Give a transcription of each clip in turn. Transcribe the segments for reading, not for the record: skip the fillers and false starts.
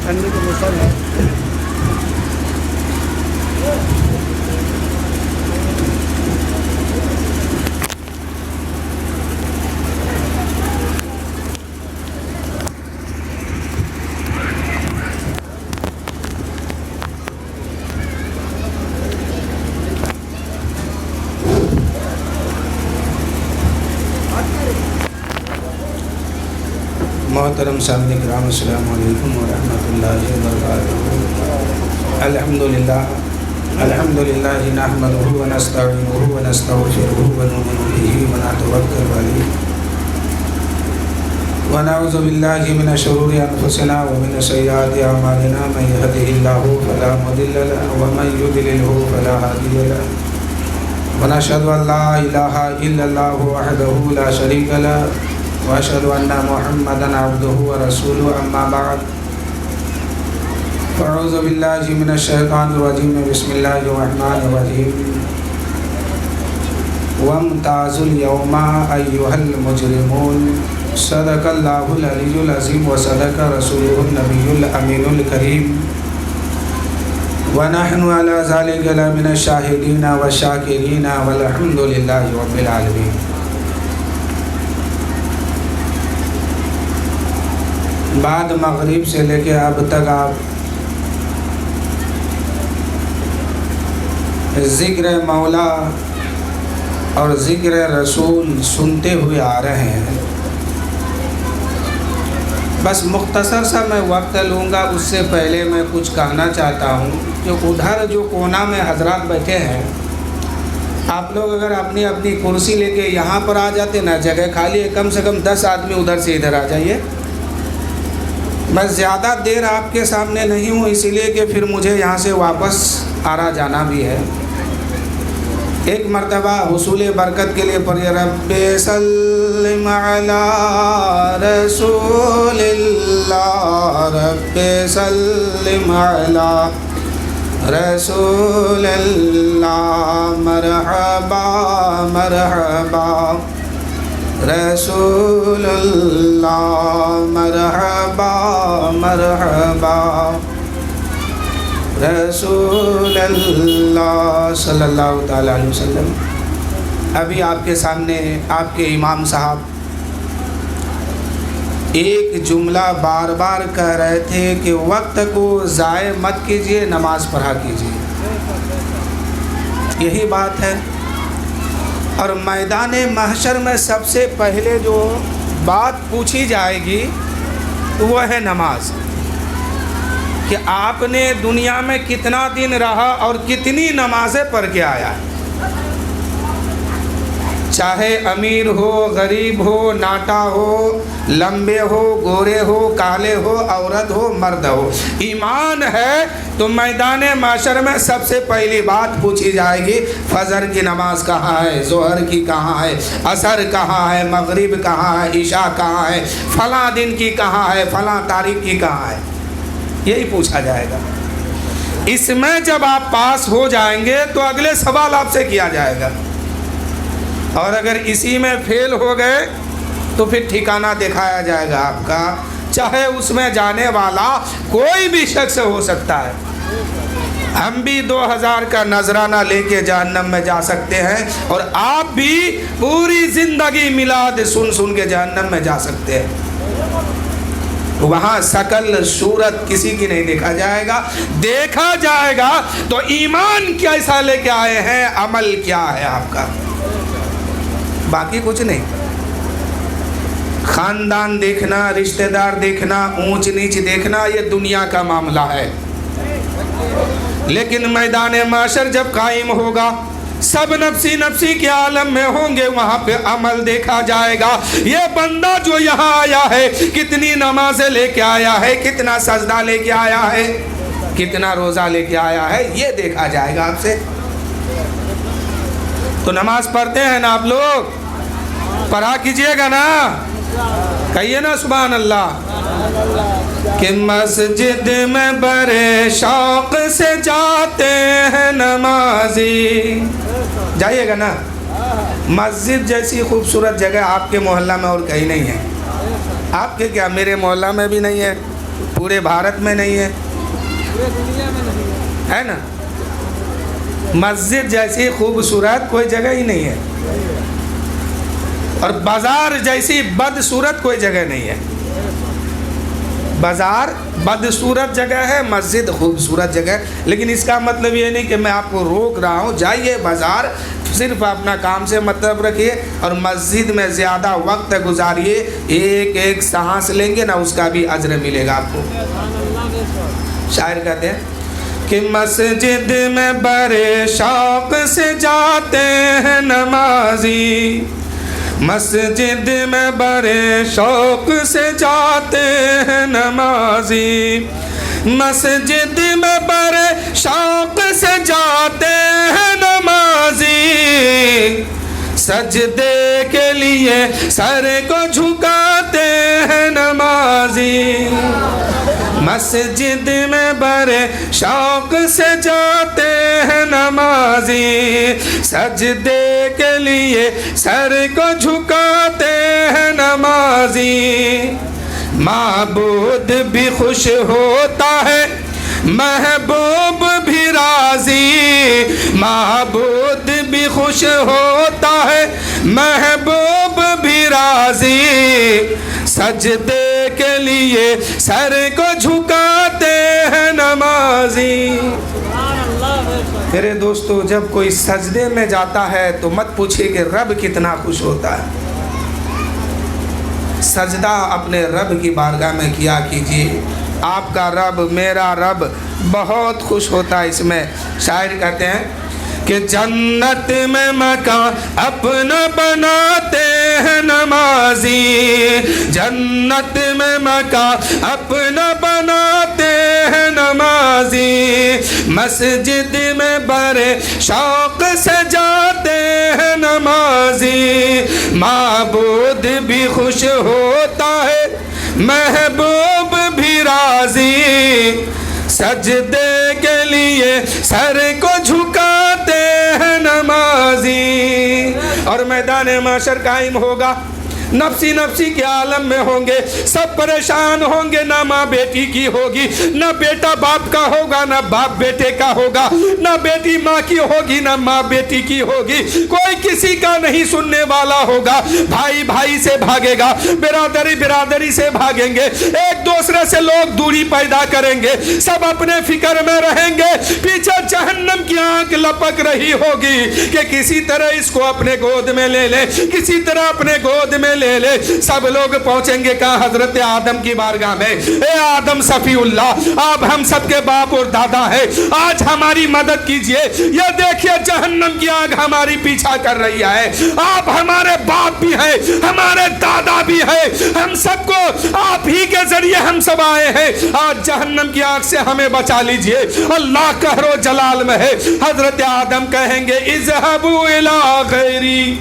ٹھنڈی کا موسم ہے. محترم سامعین کرام، السلام علیکم ورحمۃ اللہ وبرکاتہ. الحمدللہ نحمدہ ونستعینہ ونستغفرہ ونؤمن بہ ونتوکل علیہ ونعوذ باللہ من شرور انفسنا ومن سیئات اعمالنا. من یہدہ اللہ فلا مضل له ومن یضلل فلا ہادی له. ونشهد ان لا الہ الا اللہ وحدہ لا شریک له واشهد ان محمدا عبده ورسوله. اما بعد فاعوذ باللہ من الشیطان الرجیم. بسم اللہ الرحمن الرحیم. وامتازوا اليوم ایھا المجرمون. صدق اللہ العلی العظیم وصدق رسولہ النبی الامین الکریم. ونحن علی ذلک لمن الشاہدین والشاکرین والحمد للہ رب العالمین. بعد مغرب سے لے کے اب تک آپ ذکر مولا اور ذکر رسول سنتے ہوئے آ رہے ہیں. بس مختصر سا میں وقت لوں گا. اس سے پہلے میں کچھ کہنا چاہتا ہوں کہ ادھر جو کونا میں حضرات بیٹھے ہیں، آپ لوگ اگر اپنی اپنی کرسی لے کے یہاں پر آ جاتے نا، جگہ خالی ہے، کم سے کم 10 آدمی ادھر سے ادھر آ جائیے. میں زیادہ دیر آپ کے سامنے نہیں ہوں، اسی لیے کہ پھر مجھے یہاں سے واپس آنا جانا بھی ہے. ایک مرتبہ حصول برکت کے لیے پڑھیے رب سلم علی رسول اللہ. رب سلم علی رسول اللہ. مرحبا مرحبا رسول اللہ. مرحبا مرحبا رسول اللہ صلی اللہ تعالیٰ علیہ وسلم. ابھی آپ کے سامنے آپ کے امام صاحب ایک جملہ بار بار کہہ رہے تھے کہ وقت کو ضائع مت کیجیے، نماز پڑھا کیجیے. یہی بات ہے. اور میدان محشر میں سب سے پہلے جو بات پوچھی جائے گی وہ ہے نماز، کہ آپ نے دنیا میں کتنا دن رہا اور کتنی نمازیں پڑھ کے آیا. چاہے امیر ہو، غریب ہو، ناٹا ہو، لمبے ہو، گورے ہو، کالے ہو، عورت ہو، مرد ہو، ایمان ہے تو میدان معاشر میں سب سے پہلی بات پوچھی جائے گی فجر کی نماز کہاں ہے، ظہر کی کہاں ہے، عصر کہاں ہے، مغرب کہاں ہے، عشاء کہاں ہے، فلاں دن کی کہاں ہے، فلاں تاریخ کی کہاں ہے. یہی پوچھا جائے گا. اس میں جب آپ پاس ہو جائیں گے تو اگلے سوال آپ سے کیا جائے گا، اور اگر اسی میں فیل ہو گئے تو پھر ٹھکانہ دکھایا جائے گا آپ کا. چاہے اس میں جانے والا کوئی بھی شخص ہو سکتا ہے. ہم بھی 2000 کا نذرانہ لے کے جہنم میں جا سکتے ہیں، اور آپ بھی پوری زندگی میلاد سن سن کے جہنم میں جا سکتے ہیں. وہاں شکل صورت کسی کی نہیں دیکھا جائے گا. دیکھا جائے گا تو ایمان کیسا لے کے آئے ہیں، عمل کیا ہے آپ کا، باقی کچھ نہیں. خاندان دیکھنا، رشتہ دار دیکھنا، اونچ نیچ دیکھنا، یہ دنیا کا معاملہ ہے. لیکن میدان معاشر جب قائم ہوگا، سب نفسی نفسی کے عالم میں ہوں گے، وہاں پہ عمل دیکھا جائے گا. یہ بندہ جو یہاں آیا ہے کتنی نمازیں لے کے آیا ہے، کتنا سجدہ لے کے آیا ہے، کتنا روزہ لے کے آیا ہے، یہ دیکھا جائے گا آپ سے. تو نماز پڑھتے ہیں نا آپ لوگ، پڑھا کیجئے گا نا، کہیے نا سبحان اللہ. کہ مسجد میں بڑے شوق سے جاتے ہیں نمازی. جائیے گا نا. مسجد جیسی خوبصورت جگہ آپ کے محلہ میں اور کہیں نہیں ہے. آپ کے کیا، میرے محلہ میں بھی نہیں ہے. पूरे भारत में नहीं है, पूरे दुनिया में नहीं है। है ना। मस्जिद जैसी खूबसूरत कोई जगह ही नहीं है, और बाजार जैसी बदसूरत कोई जगह नहीं है। बाजार बदसूरत जगह है, मस्जिद खूबसूरत जगह। लेकिन इसका मतलब ये नहीं कि मैं आपको रोक रहा हूँ, जाइए बाजार, सिर्फ अपना काम से मतलब रखिए और मस्जिद में ज़्यादा वक्त गुजारिए। एक एक सांस लेंगे ना, उसका भी अज्र मिलेगा आपको। शायर कहते हैं कि मस्जिद में बड़े शौक से जाते हैं नमाजी, मस्जिद में बड़े शौक से जाते हैं नमाजी, मस्जिद में बड़े शौक से जाते हैं नमाजी, सजदे के लिए सर को झुकाते हैं नमाजी, मस्जिद में बड़े शौक से जाते हैं नमाजी, सजदे के लिए सर को झुकाते हैं नमाजी, माबूद भी खुश होता है, महबूब भी राजी, माबूद भी खुश होता है, महबूब भी राजी, सजदे के लिए सर को झुकाते हैं नमाजी। मेरे दोस्तों, जब कोई सजदे में जाता है तो मत पूछिए कि रब कितना खुश होता है। सजदा अपने रब की बारगाह में किया कीजिए, आपका रब, मेरा रब बहुत खुश होता है। इसमें शायर कहते हैं कि जन्नत में मकान अपना बनाते हैं नमाजी, जन्नत में मकान अपना बनाते हैं नमाजी, मस्जिद में बड़े शौक से जाते हैं नमाजी, माबूद भी खुश होता है, महबूब भी राजी, सजदे के लिए सर को झुकाते हैं नमाजी। और मैदान माशर कायम होगा, नफ्सी नफ्सी के आलम में होंगे, सब परेशान होंगे, ना माँ बेटी की होगी, ना बेटा बाप का होगा, ना बाप बेटे का होगा, ना बेटी माँ की होगी, ना माँ बेटी की होगी, कोई किसी का नहीं सुनने वाला होगा। भाई भाई से भागेगा, बिरादरी बिरादरी से भागेंगे, एक दूसरे से लोग दूरी पैदा करेंगे, सब अपने फिक्र में रहेंगे, पीछे जहन्नम की आग लपक रही होगी कि किसी तरह इसको अपने गोद में ले ले, किसी तरह अपने गोद में ले ले। सब लोग पहुंचेंगे कहाँ? हजरत आदम की बारगाह में। ए आदम सफीउल्लाह, आप हम सबके बाप और दादा है, आज हमारी मदद कीजिए। ये देखिए जहन्नम की आग हमारी पीछा कर रही है, आप हमारे बाप भी हैं, हमारे दादा भी हैं, हम सबको आप ही के जरिए हम सब आए हैं, आज जहन्नम की आग से हमें बचा लीजिए। अल्लाह कहरो जलाल में है। हजरत आदम कहेंगे इज़हबू इला गैरी,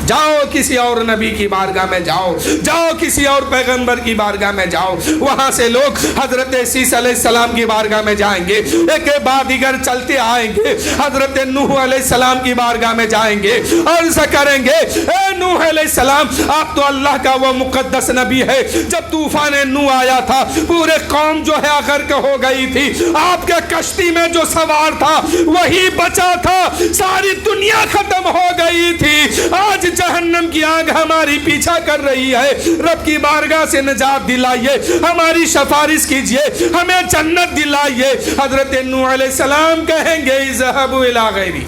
जाओ किसी और नबी की बारगाह में जाओ, जाओ किसी और पैगंबर की बारगाह में जाओ। वहां से लोग हजरत ईसा अलैहिस्सलाम की बारगाह में जाएंगे, एक के बाद दिगर चलते आएंगे, हजरत नूह अलैहिस्सलाम की बारगाह में जाएंगे और ऐसा करेंगे, ए नूह अलैहिस्सलाम, आप तो अल्लाह का वो मुकद्दस नबी है, जब तूफान नूह आया था पूरे कौम जो है गर्क हो गई थी, आपके कश्ती में जो सवार था वही बचा था, सारी दुनिया खत्म हो गई थी, आज जहन्नम की आग हमारी पीछा कर रही है, रब की बारगाह से निजात दिलाइए, हमारी सिफारिश कीजिए, हमें जन्नत दिलाइए। हजरत नूह अलैहिस्सलाम कहेंगे इज़हबू इला गैरी,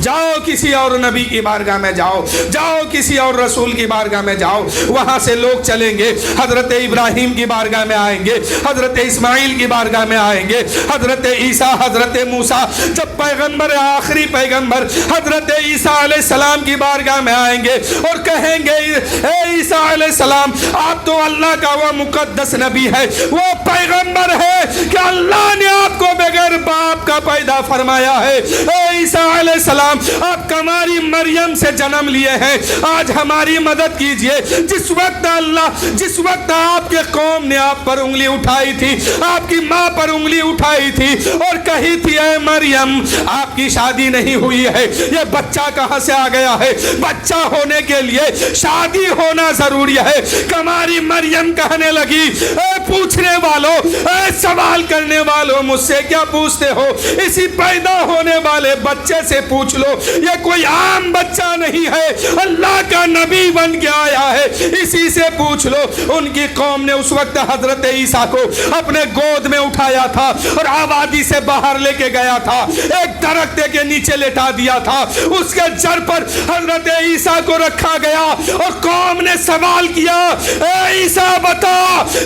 जाओ किसी और नबी की बारगाह में जाओ, जाओ किसी और रसूल की बारगाह में जाओ। वहां से लोग चलेंगे, हजरत इब्राहिम की बारगाह में आएंगे, हजरत इस्माइल की बारगाह में आएंगे, हजरत ईसा, हजरत मूसा, जब पैगंबर आखिरी पैगंबर हजरत ईसा अलैहिस्सलाम की बारगाह में आएंगे और कहेंगे ए ईसा अलैहिस्सलाम, आप तो अल्लाह का वो मुकद्दस नबी है, वो पैगंबर है कि अल्लाह ने आपको बगैर बाप का पैदा फरमाया है। ए ईसा अलैहिस्सलाम, सलाम आप कमारी मरियम से जन्म लिए हैं, आज हमारी मदद कीजिए। जिस वक्त अल्लाह, जिस वक्त आपके कौम ने आप पर उंगली उठाई थी, आपकी माँ पर उंगली उठाई थी और कही थी ऐ मरियम आपकी शादी नहीं हुई है, ये बच्चा कहाँ से आ गया है, बच्चा होने के लिए शादी होना जरूरी है। कमारी मरियम कहने लगी ऐ पूछने वालों, ऐ सवाल करने वालों, मुझसे क्या पूछते हो, इसी पैदा होने वाले बच्चे से पूछ लो, ये कोई आम बच्चा नहीं है, अल्लाह का नबी बन के आया है, इसी से पूछ लो। उनकी कौम ने उस वक्त हजरत ईसा को अपने गोद में उठाया था और आबादी से बाहर लेके गया था, एक दरख्त के नीचे लेटा दिया था, उसके जड़ पर हजरत ईसा को रखा गया और कौम ने सवाल किया ऐ ईसा बता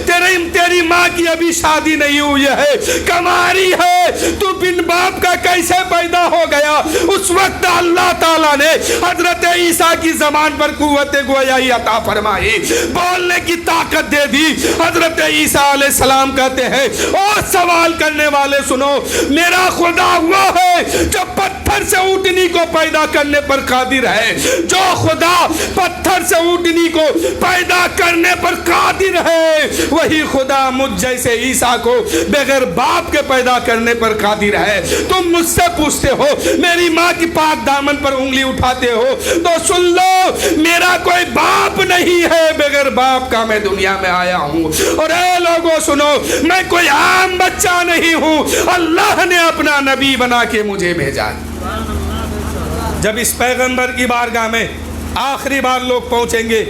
तेरी माँ की अभी शादी नहीं हुई है, कमारी है, तू बिन बाप का कैसे पैदा हो गया। उस वक्त अल्लाह ताला ने हजरत ईसा की ज़बान पर कुव्वत गोयाई अता फरमाई, बोलने की ताकत दे दी। हजरत ईसा अलैहिस्सलाम कहते हैं और सवाल करने वाले सुनो, मेरा खुदा वो है जो पत्थर से ऊँटनी को पैदा करने पर कादिर है, जो खुदा पत्थर से ऊँटनी को पैदा करने पर कादिर है, वही खुदा मुझ जैसे ईसा को बगैर बाप के पैदा करने पर कादिर है। तुम मुझसे पूछते हो, मेरी माँ की पाक दामन पर उंगली उठाते हो, तो सुन लो मेरा कोई बाप नहीं है, बगैर बाप का मैं दुनिया में आया हूँ। और ऐ लोगों सुनो, मैं कोई आम बच्चा नहीं हूँ, अल्लाह ने अपना नबी बना के मुझे भेजा। जब इस पैगंबर की बारगाह में आखिरी बार लोग पहुंचेंगे,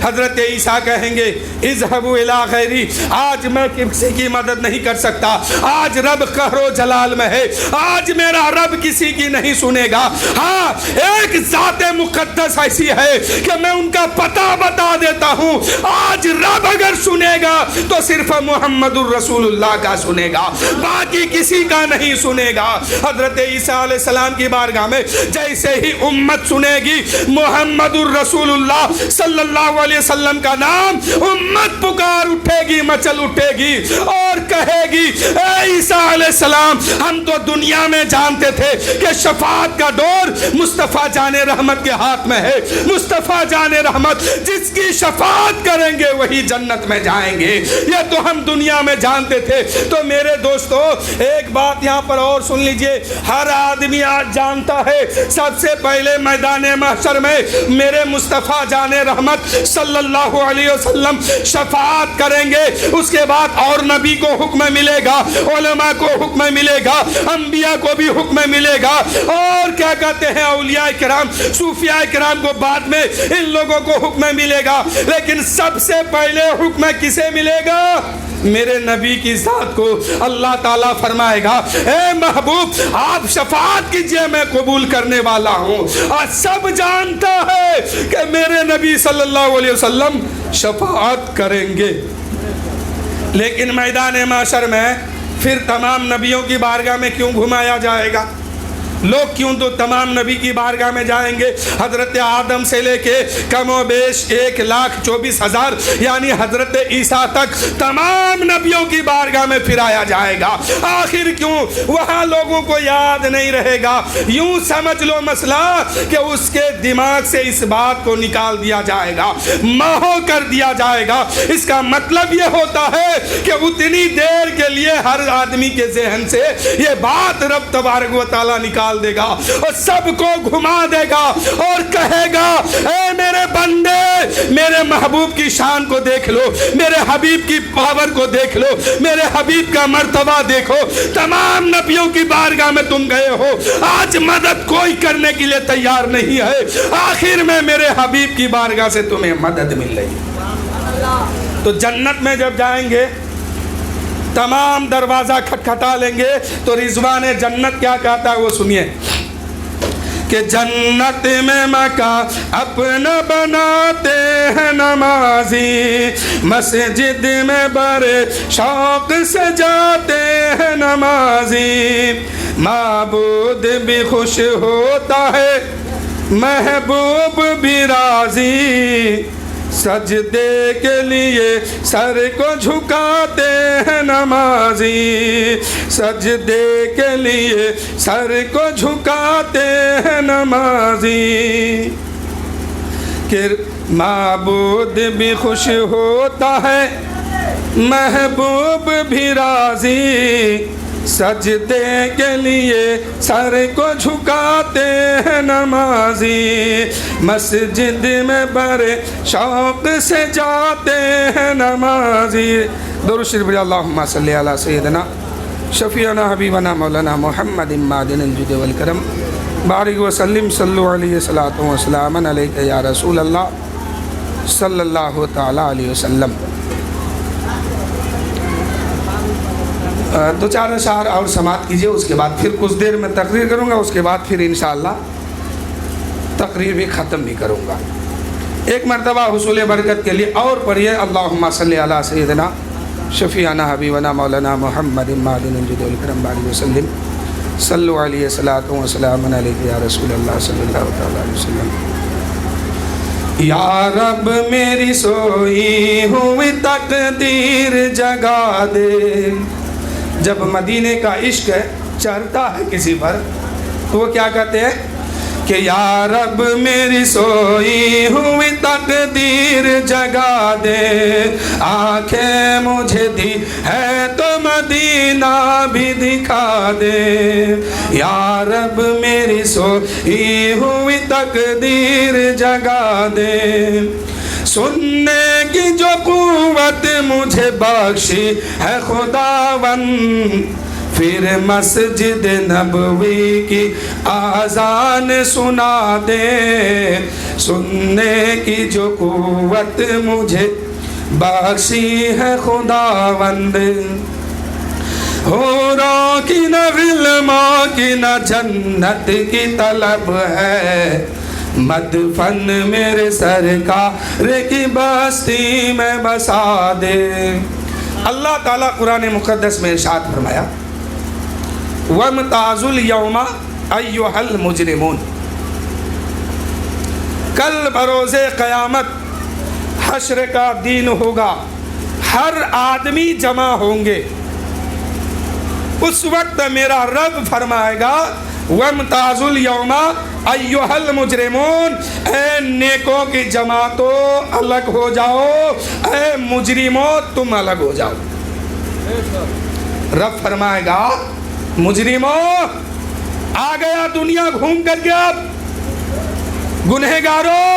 हजरत ईसा कहेंगे इज़हबू इला गैरी, आज मैं किसी की मदद नहीं कर सकता, आज रब कहरो जलाल में है, आज मेरा रब किसी की नहीं सुनेगा। हाँ, एक ज़ाते मुक़द्दस ऐसी है कि मैं उनका पता बता देता हूँ, आज रब अगर सुनेगा तो सिर्फ मुहम्मदुर रसूलुल्लाह का सुनेगा, बाकी किसी का नहीं सुनेगा। हजरत ईसा अलैहिस्सलाम की बारगाह में जैसे ही उम्मत सुनेगी मुहम्मदुर रसूलुल्लाह सल्लल्लाहु अलैहि वसल्लम का नाम, उम्मत पुकार उठेगी, मचल उठेगी और कहेगी ऐ ईसा अलैहिस्सलाम, हम तो दुनिया में जानते थे कि शफाअत का डोर मुस्तफ़ा जाने रहमत के हाथ में है, मुस्तफ़ा जाने रहमत जिसकी शफाअत करेंगे वही जन्नत में जाएंगे, ये तो हम दुनिया में जानते थे। तो मेरे दोस्तों एक बात यहाँ पर और सुन लीजिए, हर आदमी आज जानता है सबसे पहले मैदान महशर में मेरे मुस्तफ़ा जाने रहमत सल्लल्लाहु अलैहि वसल्लम शफाअत करेंगे, उसके बाद और नबी को हुक्म मिलेगा, उलमा को हुक्म मिलेगा, अंबिया को भी हुक्म मिलेगा, और क्या कहते हैं औलिया किराम, सूफिया किराम को बाद में इन लोगों को हुक्म मिलेगा, लेकिन सबसे पहले हुक्म किसे मिलेगा? मेरे नबी की ज़ात को। अल्लाह ताला फरमाएगा ए महबूब आप शफाअत कीजिए, मैं कबूल करने वाला हूँ। और सब जानता है कि मेरे नबी सल्लल्लाहु अलैहि वसल्लम शफाअत करेंगे, लेकिन मैदान माशर में फिर तमाम नबियों की बारगाह में क्यों घुमाया जाएगा? लोग क्यों तो तमाम नबी की बारगाह में जाएंगे? हजरत आदम से लेके कमोबेश 1,24,000 यानी हजरत ईसा तक तमाम नबियों की बारगाह में फिराया जाएगा। आखिर क्यों? वहाँ लोगों को याद नहीं रहेगा। यूं समझ लो मसला कि उसके दिमाग से इस बात को निकाल दिया जाएगा, महव कर दिया जाएगा। इसका मतलब ये होता है कि उतनी देर के लिए हर आदमी के ज़हन से ये बात रब तबारक व तआला निकाल देगा और सबको घुमा देगा और कहेगा ए मेरे बंदे, मेरे महबूब की शान को देख लो, मेरे हबीब की पावर को देख लो, मेरे हबीब का मर्तबा देखो। तमाम नबियों की बारगाह में तुम गए हो, आज मदद कोई करने के लिए तैयार नहीं है, आखिर में मेरे हबीब की बारगाह से तुम्हें मदद मिल रही है। तो जन्नत में जब जाएंगे तमाम दरवाज़ा खटखटा लेंगे तो रिजवान जन्नत क्या कहता है वो सुनिए कि जन्नत में मका अपना बनाते हैं नमाजी, मस्जिद में बड़े शौक से जाते हैं नमाजी, माबूद भी खुश होता है महबूब भी राजी, सजदे के लिए सर को झुकाते हैं नमाजी, सजदे के लिए सर को झुकाते हैं नमाजी। कि माबूद भी खुश होता है, महबूब भी राजी, सजदे के लिए सर को झुकाते हैं नमाजी। मस्जिद में बड़े शौक से जाते हैं नमाजी। दुरूद शरीफ अल्लाहुम्मा सल्ली अला सय्यदना शफीअना हबीबना मौलाना मुहम्मद मादिन जुद वल करम बारिक वसल्लिम सल्लु अलैहि सलातो व सलामन अलैका या रसूल अल्लाह सल्लल्लाहु तआला अलैहि वसल्लम। दो चार अशार और समात कीजिए, उसके बाद फिर कुछ देर में तकरीर करूँगा, उसके बाद फिर इंशाअल्लाह तकरीर भी ख़त्म भी करूँगा। एक मरतबा हुसूल बरकत के लिए और पढ़िए अल्लाहुम्मा सल्ली अला सय्यदना शफीअना हबीबना मौलाना मुहम्मद मादिन जुद वल करम बारिक वसल्लिम सल्लु अलैहि सलातो व सलामन अलैका या रसूल अल्लाह सल्लल्लाहु तआला अलैहि वसल्लम। या रब मेरी सोई हुई तकदीर जगा दे। जब मदीने का इश्क चढ़ता है किसी पर तो वो क्या कहते हैं कि या रब मेरी सोई हुई तकदीर जगा दे, आंखें मुझे दी है तो मदीना भी दिखा दे। या रब मेरी सोई हुई तकदीर जगा दे, सुनने की जो कुव्वत मुझे बख्शी है खुदावंद, फिर मस्जिद नबवी की आज़ान सुना दे। सुनने की जो कुव्वत मुझे बख्शी है खुदावंद, होरों की न गिल्मा की न जन्नत की तलब है, मदफन मेरे सरकार की बस्ती में बसा दे। अल्लाह ताला कुरान मुक़द्दस में इरशाद फरमाया वमताजुल यौमा अय्युहल मुजरिमून, कल बरोज़े क़यामत हश्र का दिन होगा, हर आदमी जमा होंगे। उस वक्त मेरा रब फरमाएगा वमताजुल यौमा अय्युहल मुजरिमून, ए नेकों की जमातो अलग हो जाओ, ए मुजरिमों तुम अलग हो जाओ। रब फरमाएगा मुजरिमों आ गया दुनिया घूम करके, अब गुनहगारों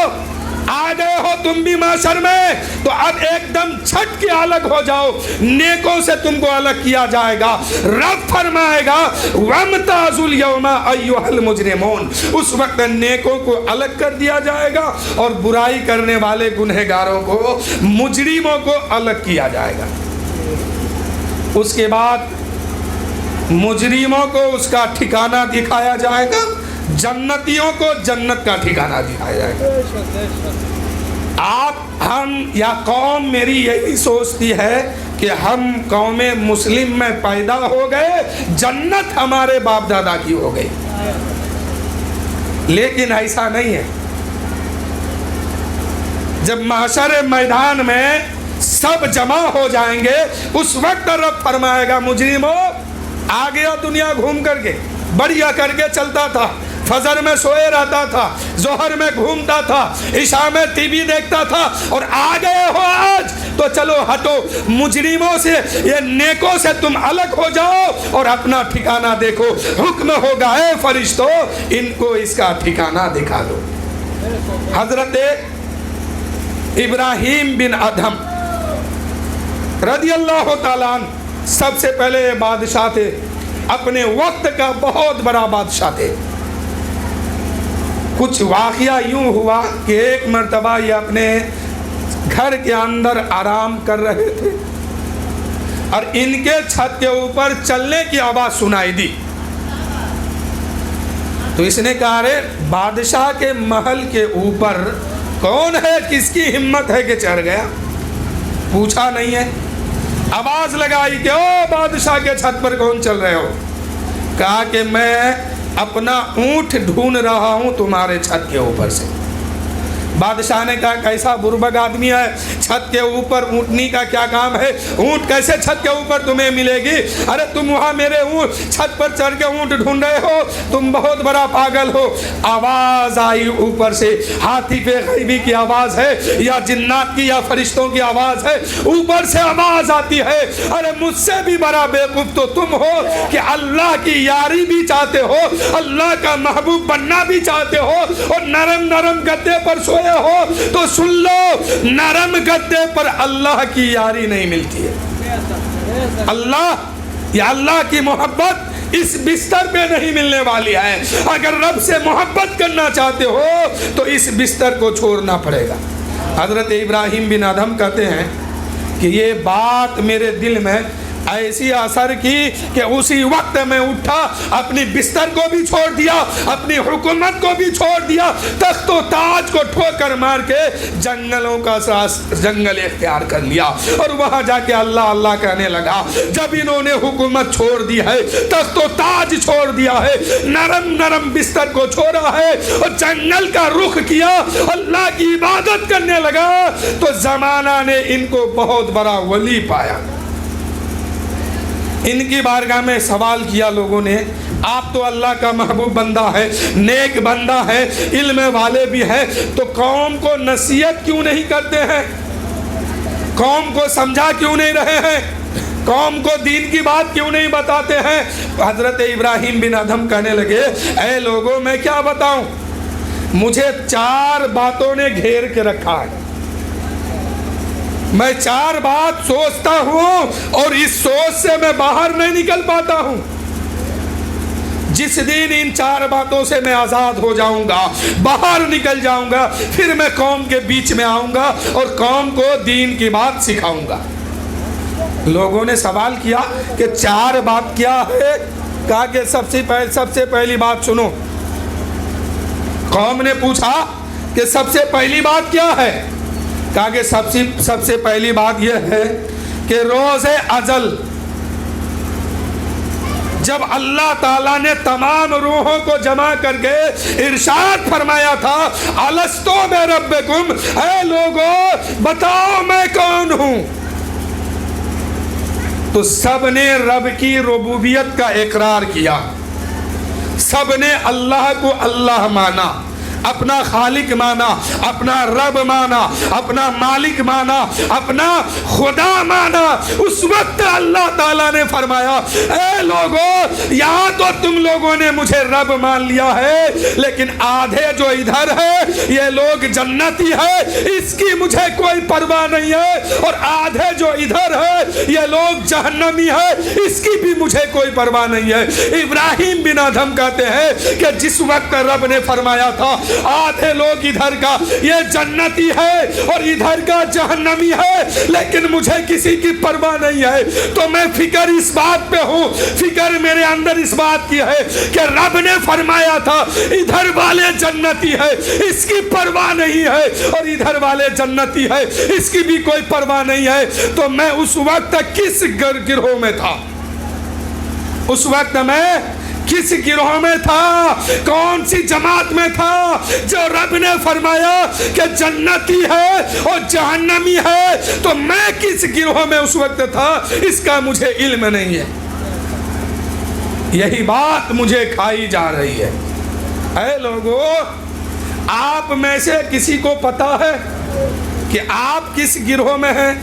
आ गए हो तुम भी माशर में, तो अब एकदम छट के अलग हो जाओ, नेकों से तुमको अलग किया जाएगा। रब फरमाएगा वमताजुल यौमा अय्युहल मुजरिमून, उस वक्त नेकों को अलग कर दिया जाएगा और बुराई करने वाले गुनहगारों को, मुजरिमों को अलग किया जाएगा। उसके बाद मुजरिमों को उसका ठिकाना दिखाया जाएगा, जन्नतियों को जन्नत का ठिकाना दिखाया जाएगा। आप हम या कौम मेरी यही सोचती है कि हम कौम मुस्लिम में पैदा हो गए, जन्नत हमारे बाप दादा की हो गई, लेकिन ऐसा नहीं है। जब महशर मैदान में सब जमा हो जाएंगे, उस वक्त रब फरमाएगा मुजरिमों आ गया दुनिया घूम करके, बढ़िया करके चलता था, फजर में सोए रहता था, जोहर में घूमता था, इशा में टीवी देखता था, और आ गए हो आज तो चलो हटो, मुजरिमों से ये नेकों से तुम अलग हो जाओ और अपना ठिकाना देखो। हुक्म होगा है फरिश्तों इनको इसका ठिकाना दिखा दो। हजरत इब्राहिम बिन अदहम रदियल्लाहु ताला अन्हु सबसे पहले बादशाह थे, अपने वक्त का बहुत बड़ा बादशाह थे। कुछ वाक़या यूं हुआ कि एक मर्तबा ये अपने घर के अंदर आराम कर रहे थे और इनके छत के ऊपर चलने की आवाज़ सुनाई दी। तो इसने कहा अरे बादशाह के महल के ऊपर कौन है, किसकी हिम्मत है कि चढ़ गया? पूछा नहीं है, आवाज़ लगाई कि ओ बादशाह के छत पर कौन चल रहे हो? कहा कि मैं अपना ऊँट ढूंढ रहा हूँ तुम्हारे छत के ऊपर से। बादशाह ने कहा कैसा बुर्बक आदमी है, छत के ऊपर ऊँटनी का क्या काम है, ऊँट कैसे छत के ऊपर तुम्हें मिलेगी, अरे तुम वहाँ मेरे ऊँट छत पर चढ़ के ऊँट ढूंढ रहे हो, तुम बहुत बड़ा पागल हो। आवाज़ आई ऊपर से, हाथी पे गैबी की आवाज़ है या जिन्नात की या फरिश्तों की आवाज़ है, ऊपर से आवाज़ आती है, अरे मुझसे भी बड़ा बेवकूफ़ तो तुम हो कि अल्लाह की यारी भी चाहते हो, अल्लाह का महबूब बनना भी चाहते हो और नरम नरम गद्दे पर सोए हो। तो सुन लो, नरम गद्दे पर अल्लाह की यारी नहीं मिलती है। अल्लाह या अल्लाह की मोहब्बत इस बिस्तर पे नहीं मिलने वाली है। अगर रब से मोहब्बत करना चाहते हो तो इस बिस्तर को छोड़ना पड़ेगा। हज़रत इब्राहिम बिन अदहम कहते हैं कि ये बात मेरे दिल में ऐसी असर की कि उसी वक्त मैं उठा, अपनी बिस्तर को भी छोड़ दिया, अपनी हुकूमत को भी छोड़ दिया, तख्त व ताज को ठोकर मार के जंगलों का जंगल इख्तियार कर लिया और वहाँ जाके अल्लाह अल्लाह कहने लगा। जब इन्होंने हुकूमत छोड़ दी है, तख्त व ताज छोड़ दिया है, नरम नरम बिस्तर को छोड़ा है और जंगल का रुख किया, अल्लाह की इबादत करने लगा, तो ज़माना ने इनको बहुत बड़ा वली पाया। इनकी बारगाह में सवाल किया लोगों ने, आप तो अल्लाह का महबूब बंदा है, नेक बंदा है, इल्म वाले भी हैं, तो कौम को नसीहत क्यों नहीं करते हैं, कौम को समझा क्यों नहीं रहे हैं, कौम को दीन की बात क्यों नहीं बताते हैं। हज़रत इब्राहिम बिन अदहम कहने लगे, ऐ लोगों मैं क्या बताऊं, मुझे 4 बातों ने घेर के रखा है, मैं 4 बात सोचता हूँ और इस सोच से मैं बाहर नहीं निकल पाता हूँ। जिस दिन इन 4 बातों से मैं आज़ाद हो जाऊंगा, बाहर निकल जाऊंगा, फिर मैं कौम के बीच में आऊंगा और कौम को दीन की बात सिखाऊंगा। लोगों ने सवाल किया कि 4 बात क्या है। कहा कि सबसे पहली बात सुनो। कौम ने पूछा कि सबसे पहली बात क्या है। कहा कि सबसे पहली बात यह है कि रोज़े अजल जब अल्लाह ताला ने तमाम रूहों को जमा करके इरशाद फरमाया था, अलस्तो में रब्बकुम, ऐ लोगों बताओ मैं कौन हूं, तो सब ने रब की रुबूबियत का इकरार किया, सब ने अल्लाह को अल्लाह माना, अपना खालिक माना, अपना रब माना, अपना मालिक माना, अपना खुदा माना। उस वक्त अल्लाह ताला ने फरमाया, ऐ लोगों यहाँ तो तुम लोगों ने मुझे रब मान लिया है, लेकिन आधे जो इधर है ये लोग जन्नती है, इसकी मुझे कोई परवाह नहीं है, और आधे जो इधर है ये लोग जहन्नमी है, इसकी भी मुझे कोई परवाह नहीं है। इब्राहिम बिन अदहम कहते हैं कि जिस वक्त रब ने फरमाया था आधे लोग इधर का ये जन्नती है और इधर का जहन्नमी है, लेकिन मुझे किसी की परवाह नहीं है, तो मैं फिक्र इस बात पे हूँ, फिक्र मेरे अंदर इस बात की है कि रब ने फरमाया था इधर वाले जन्नती है, इसकी परवाह नहीं है, और इधर वाले जन्नती है, इसकी भी कोई परवाह नहीं है। तो मैं उस वक्त किस गिरोह में था, उस वक्त मैं किस गिरोह में था, कौन सी जमात में था जो रब ने फरमाया कि जन्नती है और जहन्नमी है, तो मैं किस गिरोह में उस वक्त था इसका मुझे इल्म नहीं है। यही बात मुझे खाई जा रही है। ऐ लोगों, आप में से किसी को पता है कि आप किस गिरोह में हैं?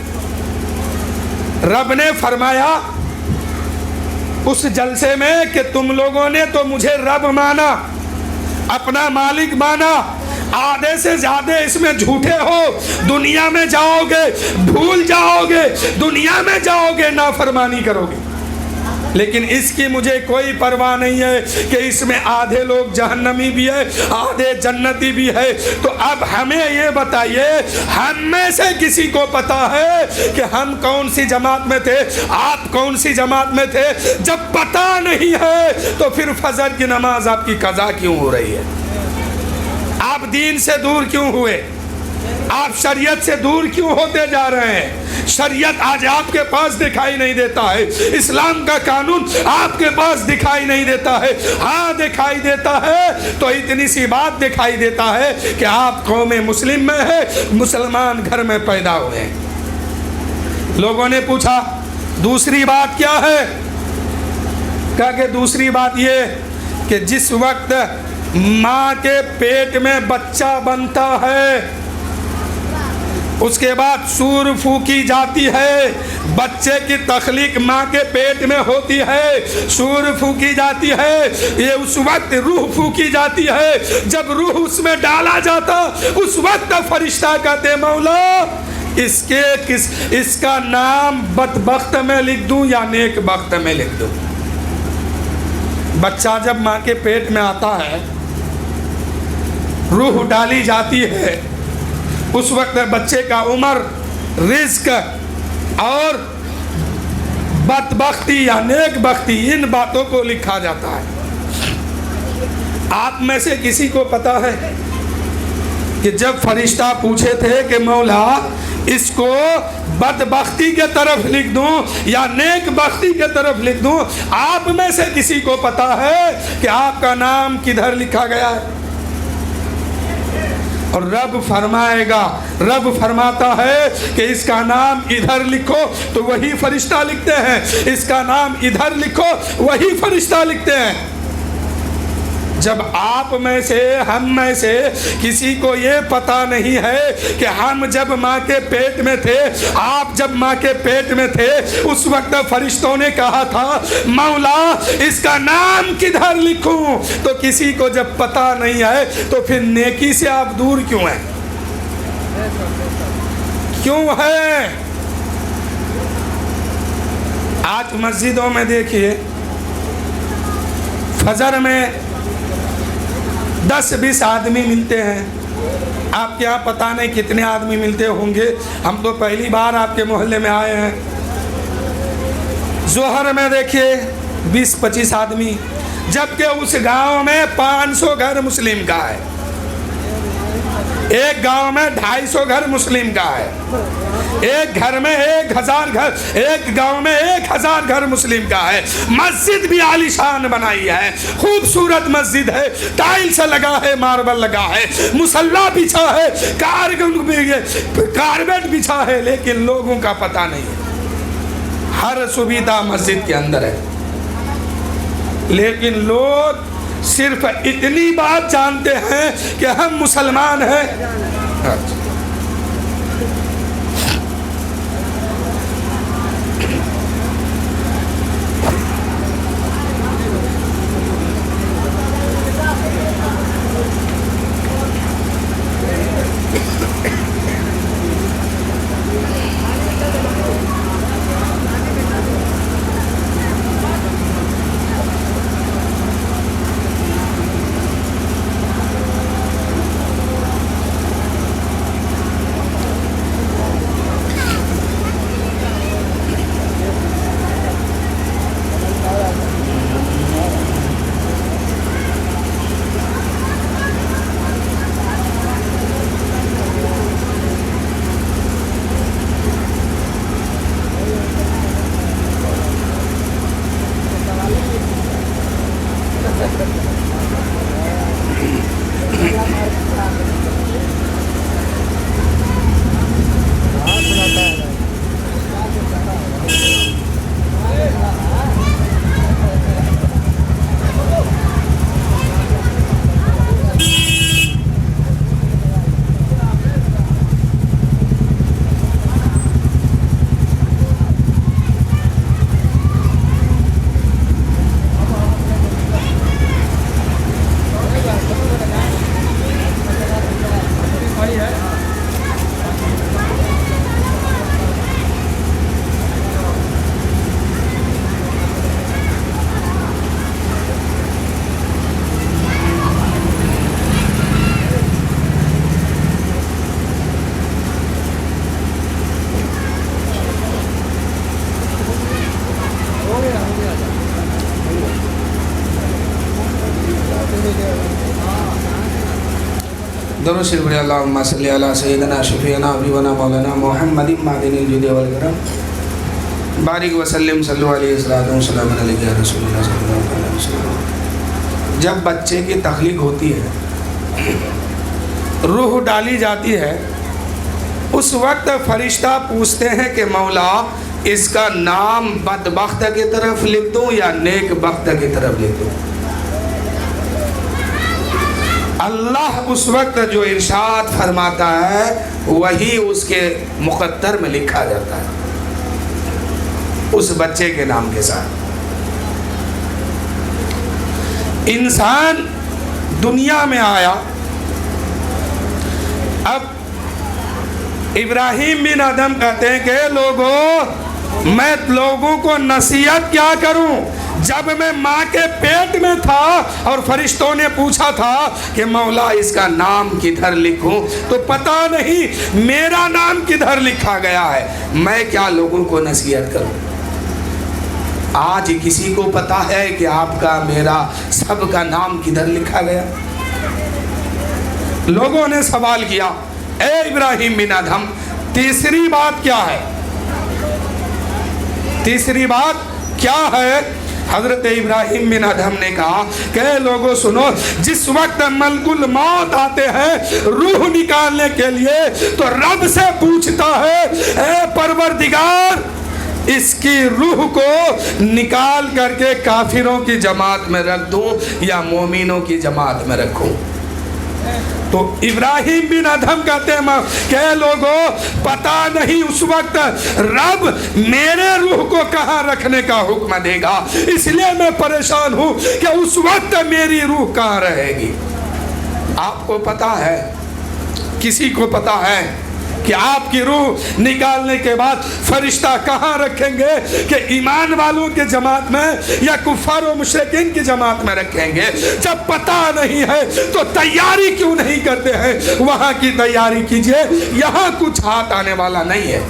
रब ने फरमाया उस जलसे में कि तुम लोगों ने तो मुझे रब माना, अपना मालिक माना, आधे से ज्यादा इसमें झूठे हो, दुनिया में जाओगे भूल जाओगे, दुनिया में जाओगे नाफरमानी करोगे, लेकिन इसकी मुझे कोई परवाह नहीं है कि इसमें आधे लोग जहन्नमी भी है, आधे जन्नती भी है। तो अब हमें ये बताइए, हम में से किसी को पता है कि हम कौन सी जमात में थे, आप कौन सी जमात में थे? जब पता नहीं है तो फिर फजर की नमाज आपकी कज़ा क्यों हो रही है? आप दीन से दूर क्यों हुए? آپ شریعت سے دور کیوں ہوتے جا رہے ہیں؟ شریعت آج آپ کے پاس دکھائی نہیں دیتا ہے، اسلام کا قانون آپ کے پاس دکھائی نہیں دیتا ہے۔ ہاں دکھائی دیتا ہے تو اتنی سی بات دکھائی دیتا ہے کہ آپ قوم مسلم میں ہے، مسلمان گھر میں پیدا ہوئے ہیں۔ لوگوں نے پوچھا دوسری بات کیا ہے؟ کہا کہ دوسری بات یہ کہ جس وقت ماں کے پیٹ میں بچہ بنتا ہے اس کے بعد سور پھونکی جاتی ہے، بچے کی تخلیق ماں کے پیٹ میں ہوتی ہے، سور پھونکی جاتی ہے، یہ اس وقت روح پھونکی جاتی ہے۔ جب روح اس میں ڈالا جاتا اس وقت فرشتہ کہتے مولا اس کا نام بدبخت میں لکھ دوں یا نیک بخت میں لکھ دوں؟ بچہ جب ماں کے پیٹ میں آتا ہے، روح ڈالی جاتی ہے، اس وقت بچے کا عمر، رزق اور بدبختی یا نیک بختی ان باتوں کو لکھا جاتا ہے۔ آپ میں سے کسی کو پتا ہے کہ جب فرشتہ پوچھے تھے کہ مولا اس کو بدبختی کے طرف لکھ دوں یا نیک بختی کے طرف لکھ دوں، آپ میں سے کسی کو پتا ہے کہ آپ کا نام کدھر لکھا گیا ہے؟ اور رب فرمائے گا، رب فرماتا ہے کہ اس کا نام ادھر لکھو تو وہی فرشتہ لکھتے ہیں، اس کا نام ادھر لکھو وہی فرشتہ لکھتے ہیں۔ جب آپ میں سے، ہم میں سے کسی کو یہ پتہ نہیں ہے کہ ہم جب ماں کے پیٹ میں تھے، آپ جب ماں کے پیٹ میں تھے اس وقت فرشتوں نے کہا تھا مولا اس کا نام کدھر لکھوں، تو کسی کو جب پتہ نہیں ہے تو پھر نیکی سے آپ دور کیوں ہیں؟ کیوں ہے؟ آج مسجدوں میں دیکھیے فجر میں 10-20 آدمی ملتے ہیں، آپ کے یہاں پتہ نہیں کتنے آدمی ملتے ہوں گے، ہم تو پہلی بار آپ کے محلے میں آئے ہیں۔ ظہر میں دیکھیے 20-25 آدمی، جبکہ اس گاؤں میں 500 گھر مسلم کا ہے، ایک گاؤں میں 250 گھر مسلم کا ہے، ایک گھر میں 1000 گھر، ایک گاؤں میں 1000 گھر مسلم کا ہے۔ مسجد بھی عالیشان بنائی ہے، خوبصورت مسجد ہے، ٹائلز لگا ہے، ماربل لگا ہے، مصلی بچھا ہے، کارپیٹ بچھا ہے، لیکن لوگوں کا پتہ نہیں ہے۔ ہر سویدھا مسجد کے اندر ہے، لیکن لوگ صرف اتنی بات جانتے ہیں کہ ہم مسلمان ہیں۔ درود شریف پڑھیں اللہم صلی علی سیدنا شفیعنا حبیبنا مولانا محمد معدن الجود والکرم بارک وسلم صلی اللہ علیہ وسلم علیہ یا رسول اللہ صلی اللہ علیہ وسلم۔ جب بچے کی تخلیق ہوتی ہے، روح ڈالی جاتی ہے، اس وقت فرشتہ پوچھتے ہیں کہ مولا اس کا نام بدبخت کی طرف لکھ دوں یا نیک بخت کی طرف لکھ دوں؟ اللہ اس وقت جو ارشاد فرماتا ہے وہی اس کے مقدر میں لکھا جاتا ہے اس بچے کے نام کے ساتھ۔ انسان دنیا میں آیا، اب ابراہیم بن ادم کہتے ہیں کہ لوگوں میں لوگوں کو نصیحت کیا کروں؟ جب میں ماں کے پیٹ میں تھا اور فرشتوں نے پوچھا تھا کہ مولا اس کا نام کدھر لکھوں تو پتہ نہیں میرا نام کدھر لکھا گیا ہے، میں کیا لوگوں کو نصیحت کروں؟ آج کسی کو پتہ ہے کہ آپ کا میرا سب کا نام کدھر لکھا گیا؟ لوگوں نے سوال کیا اے ابراہیم بن ادم تیسری بات کیا ہے؟ تیسری بات کیا ہے؟ حضرت ابراہیم بن ادم نے کہا کہ لوگوں سنو، جس وقت ملک الموت آتے ہیں روح نکالنے کے لیے تو رب سے پوچھتا ہے اے پروردگار اس کی روح کو نکال کر کے کافروں کی جماعت میں رکھ دوں یا مومنوں کی جماعت میں رکھوں؟ تو ابراہیم بن ادم کہتے ہیں کہ لوگوں پتہ نہیں اس وقت رب میرے روح کو کہاں رکھنے کا حکم دے گا، اس لیے میں پریشان ہوں کہ اس وقت میری روح کہاں رہے گی۔ آپ کو پتہ ہے، کسی کو پتہ ہے کہ آپ کی روح نکالنے کے بعد فرشتہ کہاں رکھیں گے؟ کہ ایمان والوں کے جماعت میں یا کفار و مشرکین کی جماعت میں رکھیں گے؟ جب پتہ نہیں ہے تو تیاری کیوں نہیں کرتے ہیں؟ وہاں کی تیاری کیجئے، یہاں کچھ ہاتھ آنے والا نہیں ہے۔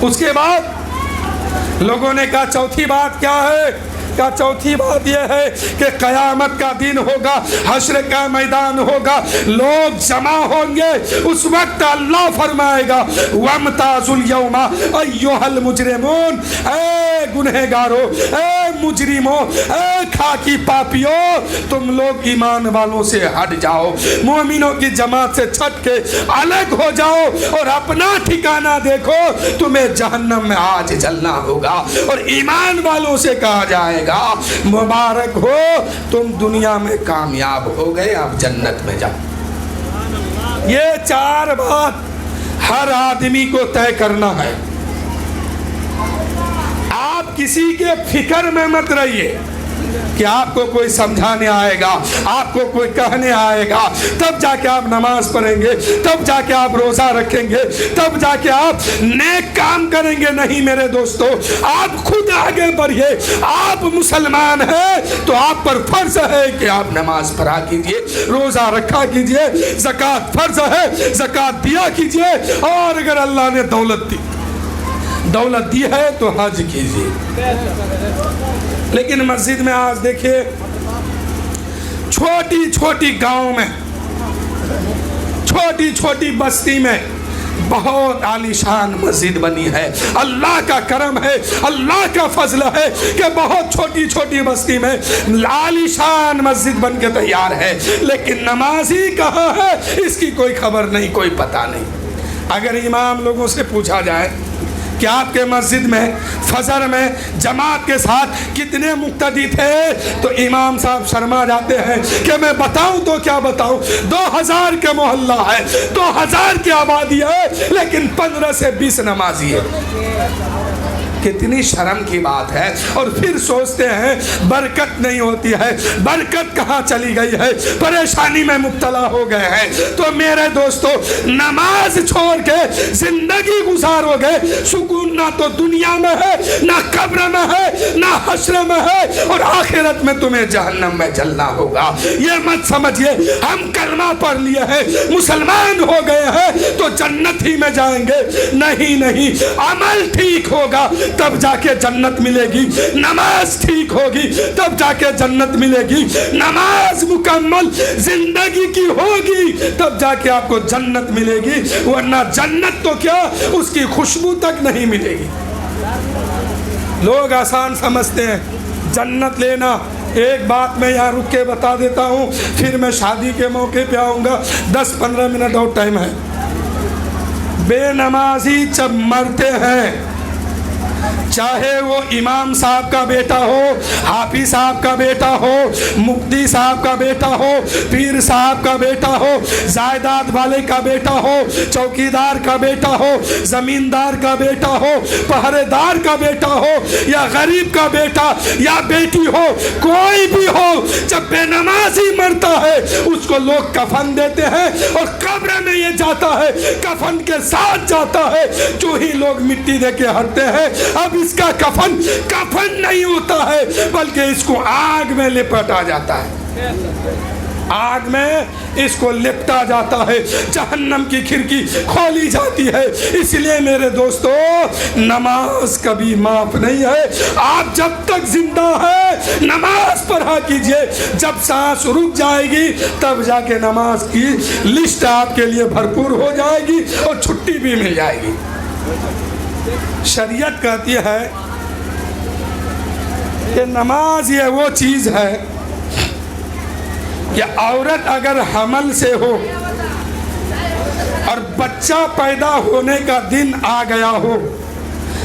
اس کے بعد لوگوں نے کہا چوتھی بات کیا ہے؟ کا چوتھی بات یہ ہے کہ قیامت کا دن ہوگا، حشر کا میدان ہوگا، لوگ جمع ہوں گے، اس وقت اللہ فرمائے گا وَامْتَازُوا الْيَوْمَ أَيُّهَا الْمُجْرِمُونَ، اے گنہگارو، اے مجرموں، اے کھاکی پاپیوں، تم لوگ ایمان والوں سے ہٹ جاؤ، مومنوں کی جماعت سے چھٹ کے الگ ہو جاؤ اور اپنا ٹھکانہ دیکھو، تمہیں جہنم میں آج جلنا ہوگا۔ اور ایمان والوں سے کہا جائے گا مبارک ہو تم دنیا میں کامیاب ہو گئے، آپ جنت میں جاؤ۔ یہ چار بات ہر آدمی کو طے کرنا ہے۔ آپ کسی کے فکر میں مت رہیے کہ آپ کو کوئی سمجھانے آئے گا، آپ کو کوئی کہنے آئے گا، تب جا کے آپ نماز پڑھیں گے، تب جا کے آپ روزہ رکھیں گے، تب جا کے آپ نیک کام کریں گے۔ نہیں میرے دوستو، آپ خود آگے بڑھیے۔ آپ مسلمان ہیں تو آپ پر فرض ہے کہ آپ نماز پڑھا کیجئے، روزہ رکھا کیجئے، زکوٰۃ فرض ہے، زکوٰۃ دیا کیجئے، اور اگر اللہ نے دولت دی ہے تو حج کیجئے۔ لیکن مسجد میں آج دیکھیے چھوٹی چھوٹی گاؤں میں، چھوٹی چھوٹی بستی میں بہت عالی شان مسجد بنی ہے۔ اللہ کا کرم ہے، اللہ کا فضل ہے کہ بہت چھوٹی چھوٹی بستی میں عالی شان مسجد بن کے تیار ہے، لیکن نمازی کہاں ہے اس کی کوئی خبر نہیں، کوئی پتہ نہیں۔ اگر امام لوگوں سے پوچھا جائے کہ آپ کے مسجد میں فجر میں جماعت کے ساتھ کتنے مقتدی تھے تو امام صاحب شرما جاتے ہیں کہ میں بتاؤں تو کیا بتاؤں، 2000 کے محلہ ہے، 2000 کی آبادی ہے، لیکن 15 سے 20 نمازی ہے۔ کتنی شرم کی بات ہے۔ اور پھر سوچتے ہیں برکت نہیں ہوتی ہے، برکت کہاں چلی گئی ہے، پریشانی میں مبتلا ہو گئے ہیں۔ تو میرے دوستو، نماز چھوڑ کے زندگی گزارو گے، सुकून ना तो दुनिया में है, ना कब्र में है, ना हश्र में है, और आखिरत में तुम्हें जहन्नम में जलना होगा। ये मत समझिए हम कलमा पढ़ लिए हैं, मुसलमान हो गए हैं तो जन्नत ही में जाएंगे। नहीं नहीं, अमल ठीक होगा तब जाके जन्नत मिलेगी, नमाज ठीक होगी तब जाके जन्नत मिलेगी, नमाज मुकम्मल जिंदगी की होगी तब जाके आपको जन्नत मिलेगी, वरना जन्नत तो क्या उसकी खुशबू तक नहीं मिलेगी। लोग आसान समझते हैं जन्नत लेना। एक बात मैं यहाँ रुक के बता देता हूँ, फिर मैं शादी के मौके पे आऊँगा। 10-15 मिनट और टाइम है। बेनमाजी जब मरते हैं, चाहे वो इमाम साहब का बेटा हो, हाफिज साहब का बेटा हो, मुफ्ती साहब का बेटा हो, पीर साहब का बेटा हो, जायदाद वाले का बेटा हो, चौकीदार का बेटा हो, जमींदार का बेटा हो, पहरेदार का बेटा हो, या गरीब का बेटा या बेटी हो, कोई भी हो, जब बेनमाजी मरता है उसको लोग कफन देते हैं और कब्र में ये जाता है, कफन के साथ जाता है। जो ही लोग मिट्टी दे के हटते हैं, अब इसका कफन नहीं होता है, बल्कि इसको आग में लिपटा जाता है, आग में इसको लिपटा जाता है, जहन्नम की खिड़की खोली जाती है। इसलिए मेरे दोस्तों, नमाज कभी माफ नहीं है। आप जब तक जिंदा है नमाज पढ़ा कीजिए, जब सांस रुक जाएगी तब जाके नमाज की लिस्ट आपके लिए भरपूर हो जाएगी और छुट्टी भी मिल जाएगी। शरीयत कहती है कि नमाज ये वो चीज़ है कि औरत अगर हमल से हो और बच्चा पैदा होने का दिन आ गया हो,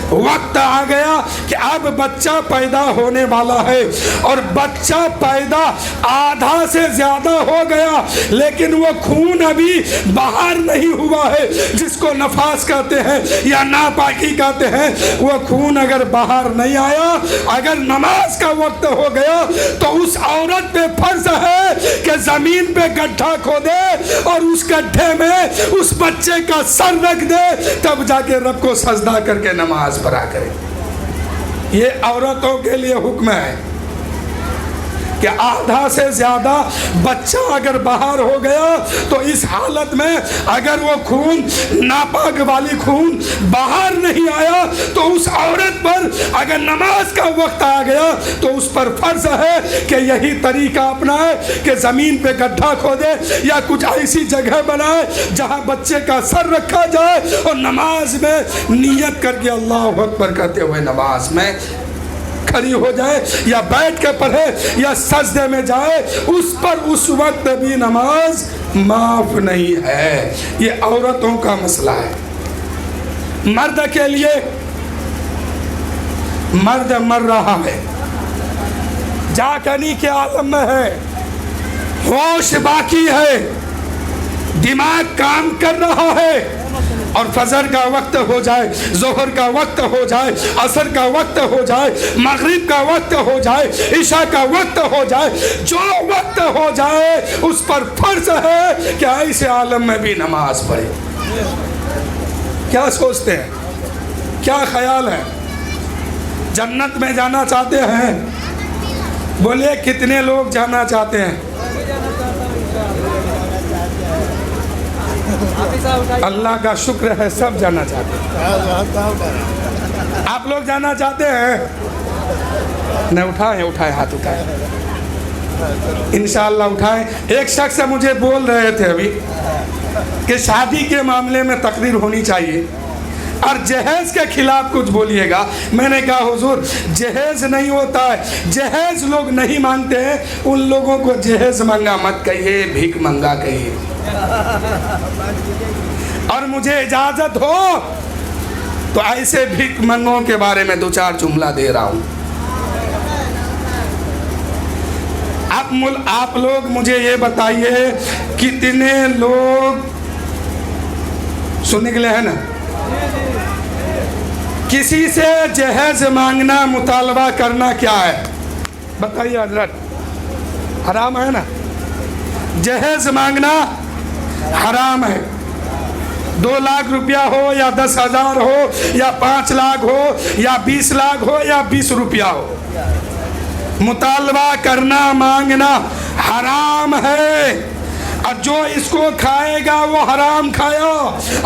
वक्त आ गया कि अब बच्चा पैदा होने वाला है और बच्चा पैदा आधा से ज्यादा हो गया, लेकिन वो खून अभी बाहर नहीं हुआ है, जिसको नफास कहते हैं या नापाकी कहते हैं। वो खून अगर बाहर नहीं आया, अगर नमाज का वक्त हो गया, तो उस औरत पे फर्ज है कि जमीन पे गड्ढा खोदे और उस गड्ढे में उस बच्चे का सर रख दे, तब जाके रब को सजदा करके नमाज पढ़ा करें। ये औरतों के लिए हुक्म है कि आधा से ज्यादा बच्चा अगर बाहर हो गया तो इस हालत में अगर वो खून, नापाक वाली खून बाहर नहीं आया, तो उस औरत पर अगर नमाज का वक्त आ गया तो उस पर फर्ज है कि यही तरीका अपनाए कि ज़मीन पे गड्ढा खोदे या कुछ ऐसी जगह बनाए जहां बच्चे का सर रखा जाए और नमाज में नियत करके अल्लाह अकबर कहते हुए नमाज में खड़ी हो जाए या बैठ के पढ़े या सजदे में जाए, उस पर उस वक्त भी नमाज माफ नहीं है। ये औरतों का मसला है। मर्द के लिए, मर्द मर रहा है, जाकनी के आलम में है, होश बाकी है, दिमाग काम कर रहा है, और फजर का वक्त हो जाए, जोहर का वक्त हो जाए, असर का वक्त हो जाए, मगरिब का वक्त हो जाए, ईशा का वक्त हो जाए, जो वक्त हो जाए उस पर फर्ज है कि ऐसे आलम में भी नमाज पढ़े। क्या सोचते हैं, क्या ख्याल है? जन्नत में जाना चाहते हैं? बोले कितने लोग जाना चाहते हैं? अल्लाह का शुक्र है, सब जाना चाहते हैं। आप लोग जाना चाहते हैं? नहीं, उठाए हाथ उठाए, इंशाअल्लाह उठाए। एक शख्स मुझे बोल रहे थे अभी कि शादी के मामले में तकरीर होनी चाहिए और जहेज के खिलाफ कुछ बोलिएगा। मैंने कहा हुजूर, जहेज नहीं होता है, जहेज लोग नहीं मानते हैं, उन लोगों को जहेज मंगा मत कहिए, भीख मंगा कहिए। और मुझे इजाजत हो तो ऐसे भीख मंगों के बारे में 2-4 जुमला दे रहा हूं। आप लोग मुझे ये बताइए, कितने लोग सुनने के लिए है ना, किसी से जहेज मांगना, मुतालबा करना क्या है? बताइए हजरत, हराम है ना? जहेज मांगना हराम है। 2 लाख रुपया हो या 10,000 हो या 5 लाख हो या 20 लाख हो या 20 रुपया हो, मुतालबा करना मांगना हराम है। और जो इसको खाएगा वो हराम खाया,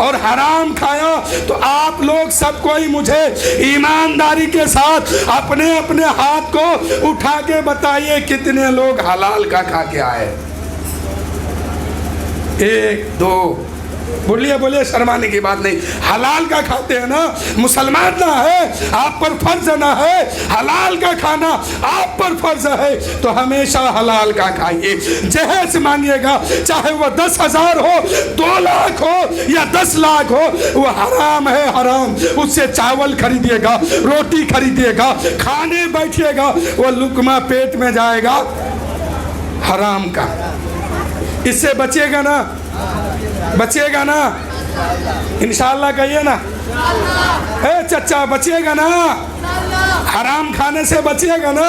और हराम खाया तो आप लोग सब कोई मुझे ईमानदारी के साथ अपने अपने हाथ को उठा के बताइए कितने लोग हलाल का खा के आए। 1 2 बोलिए बोलिए, शर्माने की बात नहीं। हलाल का खाते हैं ना, मुसलमान ना है, आप पर फर्ज ना है, हलाल का खाना आप पर फर्ज है, तो हमेशा हलाल का खाइए। जहेज मांगिएगा, चाहे वो 10,000 हो, 2 लाख हो या 10 लाख हो, वो हराम है, हराम। उससे चावल खरीदिएगा, रोटी खरीदिएगा, खाने बैठिएगा, वो लुकमा पेट में जाएगा हराम का। इससे बचिएगा ना, बचिएगा ना, इंशाअल्लाह कहिए ना। ए चचा बचिएगा ना, हराम खाने से बचिएगा ना।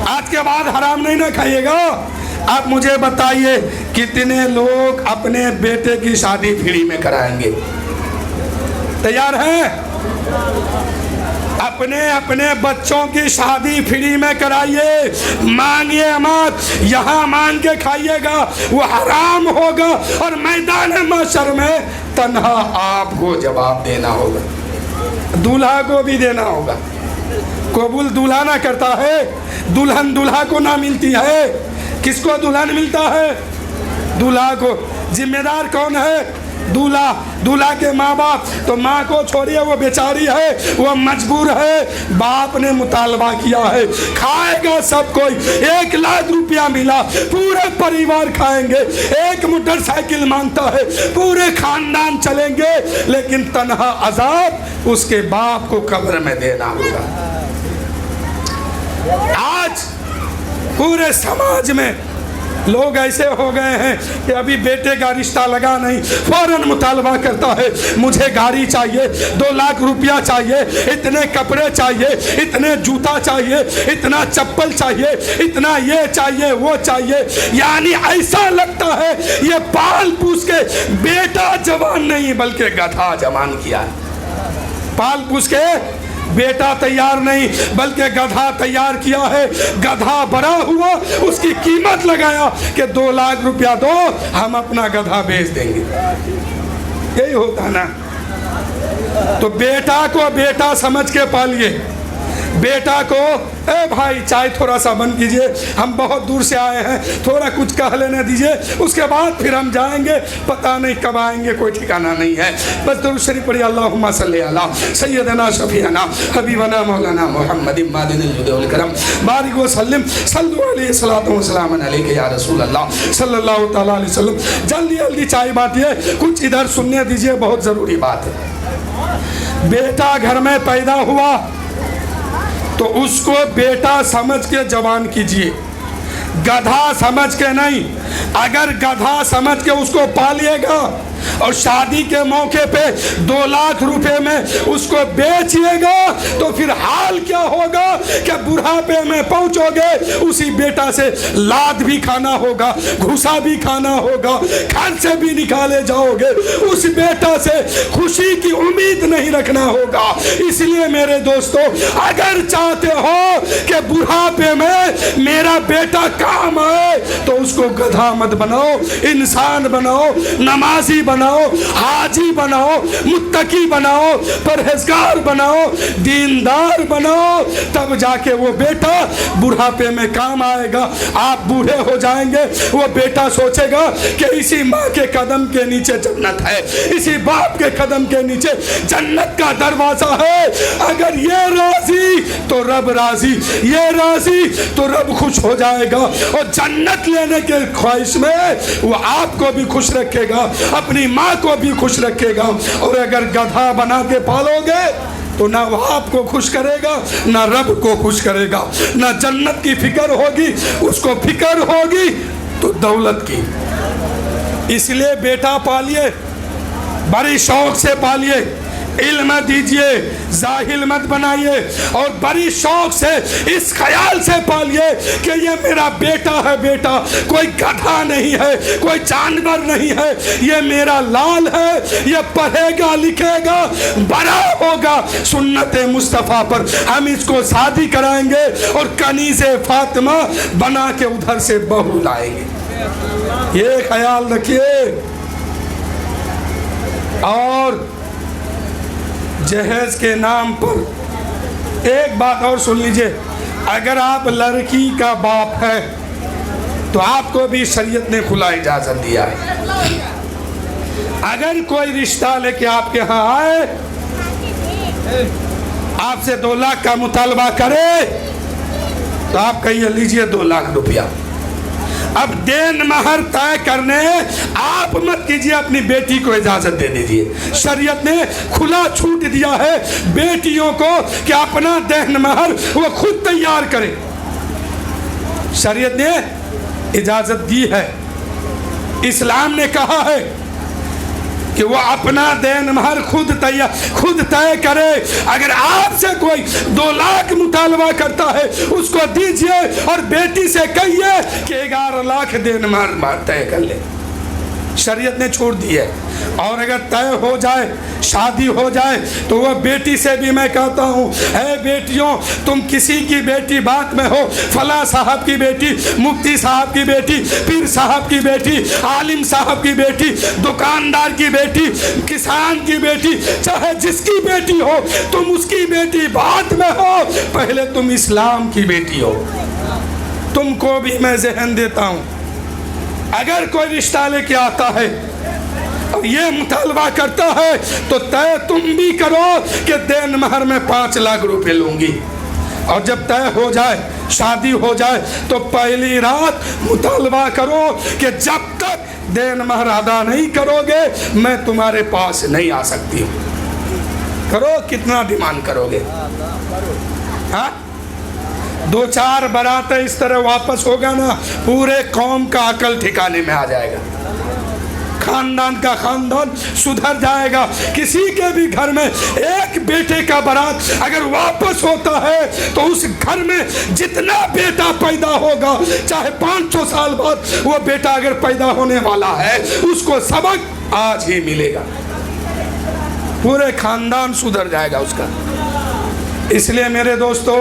आज के बाद हराम नहीं ना खाइएगा। आप मुझे बताइए कितने लोग अपने बेटे की शादी फ्री में कराएंगे? तैयार हैं? अपने अपने बच्चों की शादी फ्री में कराइए, मांगिए मत। यहाँ मांग के खाइएगा वो हराम होगा, और मैदान महशर में तन्हा आपको जवाब देना होगा, दूल्हा को भी देना होगा। कबूल दूल्हा ना करता है, दुल्हन दूल्हा को ना मिलती है। किसको दुल्हन मिलता है? दूल्हा को। जिम्मेदार कौन है? दूल्हा। दूल्हा के माँ बाप। तो माँ को छोड़िए, वो बेचारी है, वो मजबूर है, बाप ने मुतालबा किया है, खाएगा सब कोई। 1 लाख रुपया मिला, पूरे परिवार खाएंगे। 1 मोटरसाइकिल मांगता है, पूरे खानदान चलेंगे, लेकिन तन्हा अजाब उसके बाप को कब्र में देना होगा। आज पूरे समाज में लोग ऐसे हो गए हैं कि अभी बेटे का रिश्ता लगा नहीं, फौरन मुतालबा करता है, मुझे गाड़ी चाहिए, 2 लाख रुपया चाहिए, इतने कपड़े चाहिए, इतने जूता चाहिए, इतना चप्पल चाहिए, इतना ये चाहिए वो चाहिए। यानी ऐसा लगता है ये पाल पूछ के बेटा जवान नहीं बल्कि गधा जवान किया है। पाल पूछ के बेटा तैयार नहीं बल्कि गधा तैयार किया है। गधा बड़ा हुआ, उसकी कीमत लगाया कि 2 लाख रुपया दो, हम अपना गधा बेच देंगे। यही होता ना। तो बेटा को बेटा समझ के पालिए। बेटा को ए भाई चाय थोड़ा सा बंद कीजिए, हम बहुत दूर से आए हैं, थोड़ा कुछ कह लेने दीजिए, उसके बाद फिर हम जाएंगे, पता नहीं कब आएंगे, कोई ठिकाना नहीं है। बस दुरूद शरीफ पढ़िए, अल्लाहुम्मा सल्ली अला सय्यदना शफीअना हबीबना मौलाना मुहम्मद मादिनिल हुदा वल करम बारिक व सल्लिम सल्लु अलैहि सलातु व सलाम अलैका या रसूल अल्लाह सल्लल्लाहु तआला अलैहि वसल्लम। जल्दी जल्दी चाय बांटिए, कुछ इधर सुनने दीजिए, बहुत ज़रूरी बात है। बेटा घर में पैदा हुआ तो उसको बेटा समझ के जवान कीजिए, गधा समझ के नहीं। अगर गधा समझ के उसको पालिएगा और शादी के मौके पे 2 लाख रुपए में उसको बेचिएगा तो फिर हाल क्या होगा कि बुढ़ापे में पहुंचोगे, उसी बेटा से लाद भी खाना होगा, घुसा भी खाना होगा, घर से भी निकाले जाओगे, उस बेटा से खुशी की उम्मीद नहीं रखना होगा। इसलिए मेरे दोस्तों, अगर चाहते हो कि बुढ़ापे में मेरा बेटा काम आए तो उसको गधा मत बनाओ, इंसान बनाओ, नमाजी बनाओ, हाजी बनाओ, मुत्तकी बनाओ, परहेजगार बनाओ, दीनदार बनाओ, तब जाके वो बेटा बुढ़ापे में काम आएगा। आप बूढ़े हो जाएंगे, वो बेटा सोचेगा कि इसी माँ के कदम के नीचे जन्नत है, इसी बाप के कदम के नीचे जन्नत का दरवाजा है। अगर ये राजी तो रब राजी, ये राजी तो रब खुश हो जाएगा, और जन्नत लेने के ख्वाहिश में वो आपको भी खुश रखेगा, अपनी माँ को भी खुश रखेगा। और अगर गधा बना के पालोगे तो ना वो आपको खुश करेगा, ना रब को खुश करेगा, ना जन्नत की फिक्र होगी, उसको फिक्र होगी तो दौलत की। इसलिए बेटा पालिए, बड़ी शौक से पालिए, علم دیجئے، ظاہر مت بنائیے، اور بڑی شوق سے اس خیال سے پالیے کہ یہ میرا بیٹا ہے، بیٹا کوئی گدھا نہیں ہے، کوئی جانور نہیں ہے، یہ میرا لال ہے، یہ پڑھے گا لکھے گا بڑا ہوگا سنت مصطفیٰ پر، ہم اس کو شادی کرائیں گے اور کنیز فاطمہ بنا کے ادھر سے بہو لائیں گے۔ یہ خیال رکھیے۔ اور جہیز کے نام پر ایک بات اور سن لیجئے، اگر آپ لڑکی کا باپ ہے تو آپ کو بھی شریعت نے کھلا اجازت دیا ہے، اگر کوئی رشتہ لے کے آپ کے ہاں آئے، آپ سے 2 لاکھ کا مطالبہ کرے تو آپ کہیے لیجئے 2 لاکھ روپیہ۔ اب دین مہر طے کرنے آپ مت کیجئے، اپنی بیٹی کو اجازت دے دیجئے۔ شریعت نے کھلا چھوٹ دیا ہے بیٹیوں کو کہ اپنا دین مہر وہ خود تیار کرے، شریعت نے اجازت دی ہے۔ اسلام نے کہا ہے کہ وہ اپنا دین مہر خود طے کرے۔ اگر آپ سے کوئی 2 لاکھ مطالبہ کرتا ہے اس کو دیجئے، اور بیٹی سے کہیے کہ 11 لاکھ دین مہر طے کر لے، شریعت نے چھوڑ دی ہے۔ اور اگر طے ہو جائے، شادی ہو جائے، تو وہ بیٹی سے بھی میں کہتا ہوں، اے بیٹیوں، تم کسی کی بیٹی بات میں ہو، فلاں صاحب کی بیٹی، مفتی صاحب کی بیٹی، پیر صاحب کی بیٹی، عالم صاحب کی بیٹی، دکاندار کی بیٹی، کسان کی بیٹی، چاہے جس کی بیٹی ہو، تم اس کی بیٹی بات میں ہو، پہلے تم اسلام کی بیٹی ہو۔ تم کو بھی میں ذہن دیتا ہوں، اگر کوئی رشتہ لے کے آتا ہے اور یہ مطالبہ کرتا ہے تو طے تم بھی کرو کہ دین مہر میں 5 لاکھ روپے لوں گی، اور جب طے ہو جائے، شادی ہو جائے، تو پہلی رات مطالبہ کرو کہ جب تک دین مہر ادا نہیں کرو گے میں تمہارے پاس نہیں آ سکتی ہوں۔ کرو، کتنا ڈیمانڈ کرو گے؟ ہاں، 2-4 براتیں اس طرح واپس ہوگا نا، پورے قوم کا عقل ٹھکانے میں آ جائے گا، خاندان کا خاندان سدھر جائے گا۔ کسی کے بھی گھر میں ایک بیٹے کا برات اگر واپس ہوتا ہے تو اس گھر میں جتنا بیٹا پیدا ہوگا، چاہے 500 سال بعد وہ بیٹا اگر پیدا ہونے والا ہے، اس کو سبق آج ہی ملے گا، پورے خاندان سدھر جائے گا اس کا۔ اس لیے میرے دوستو،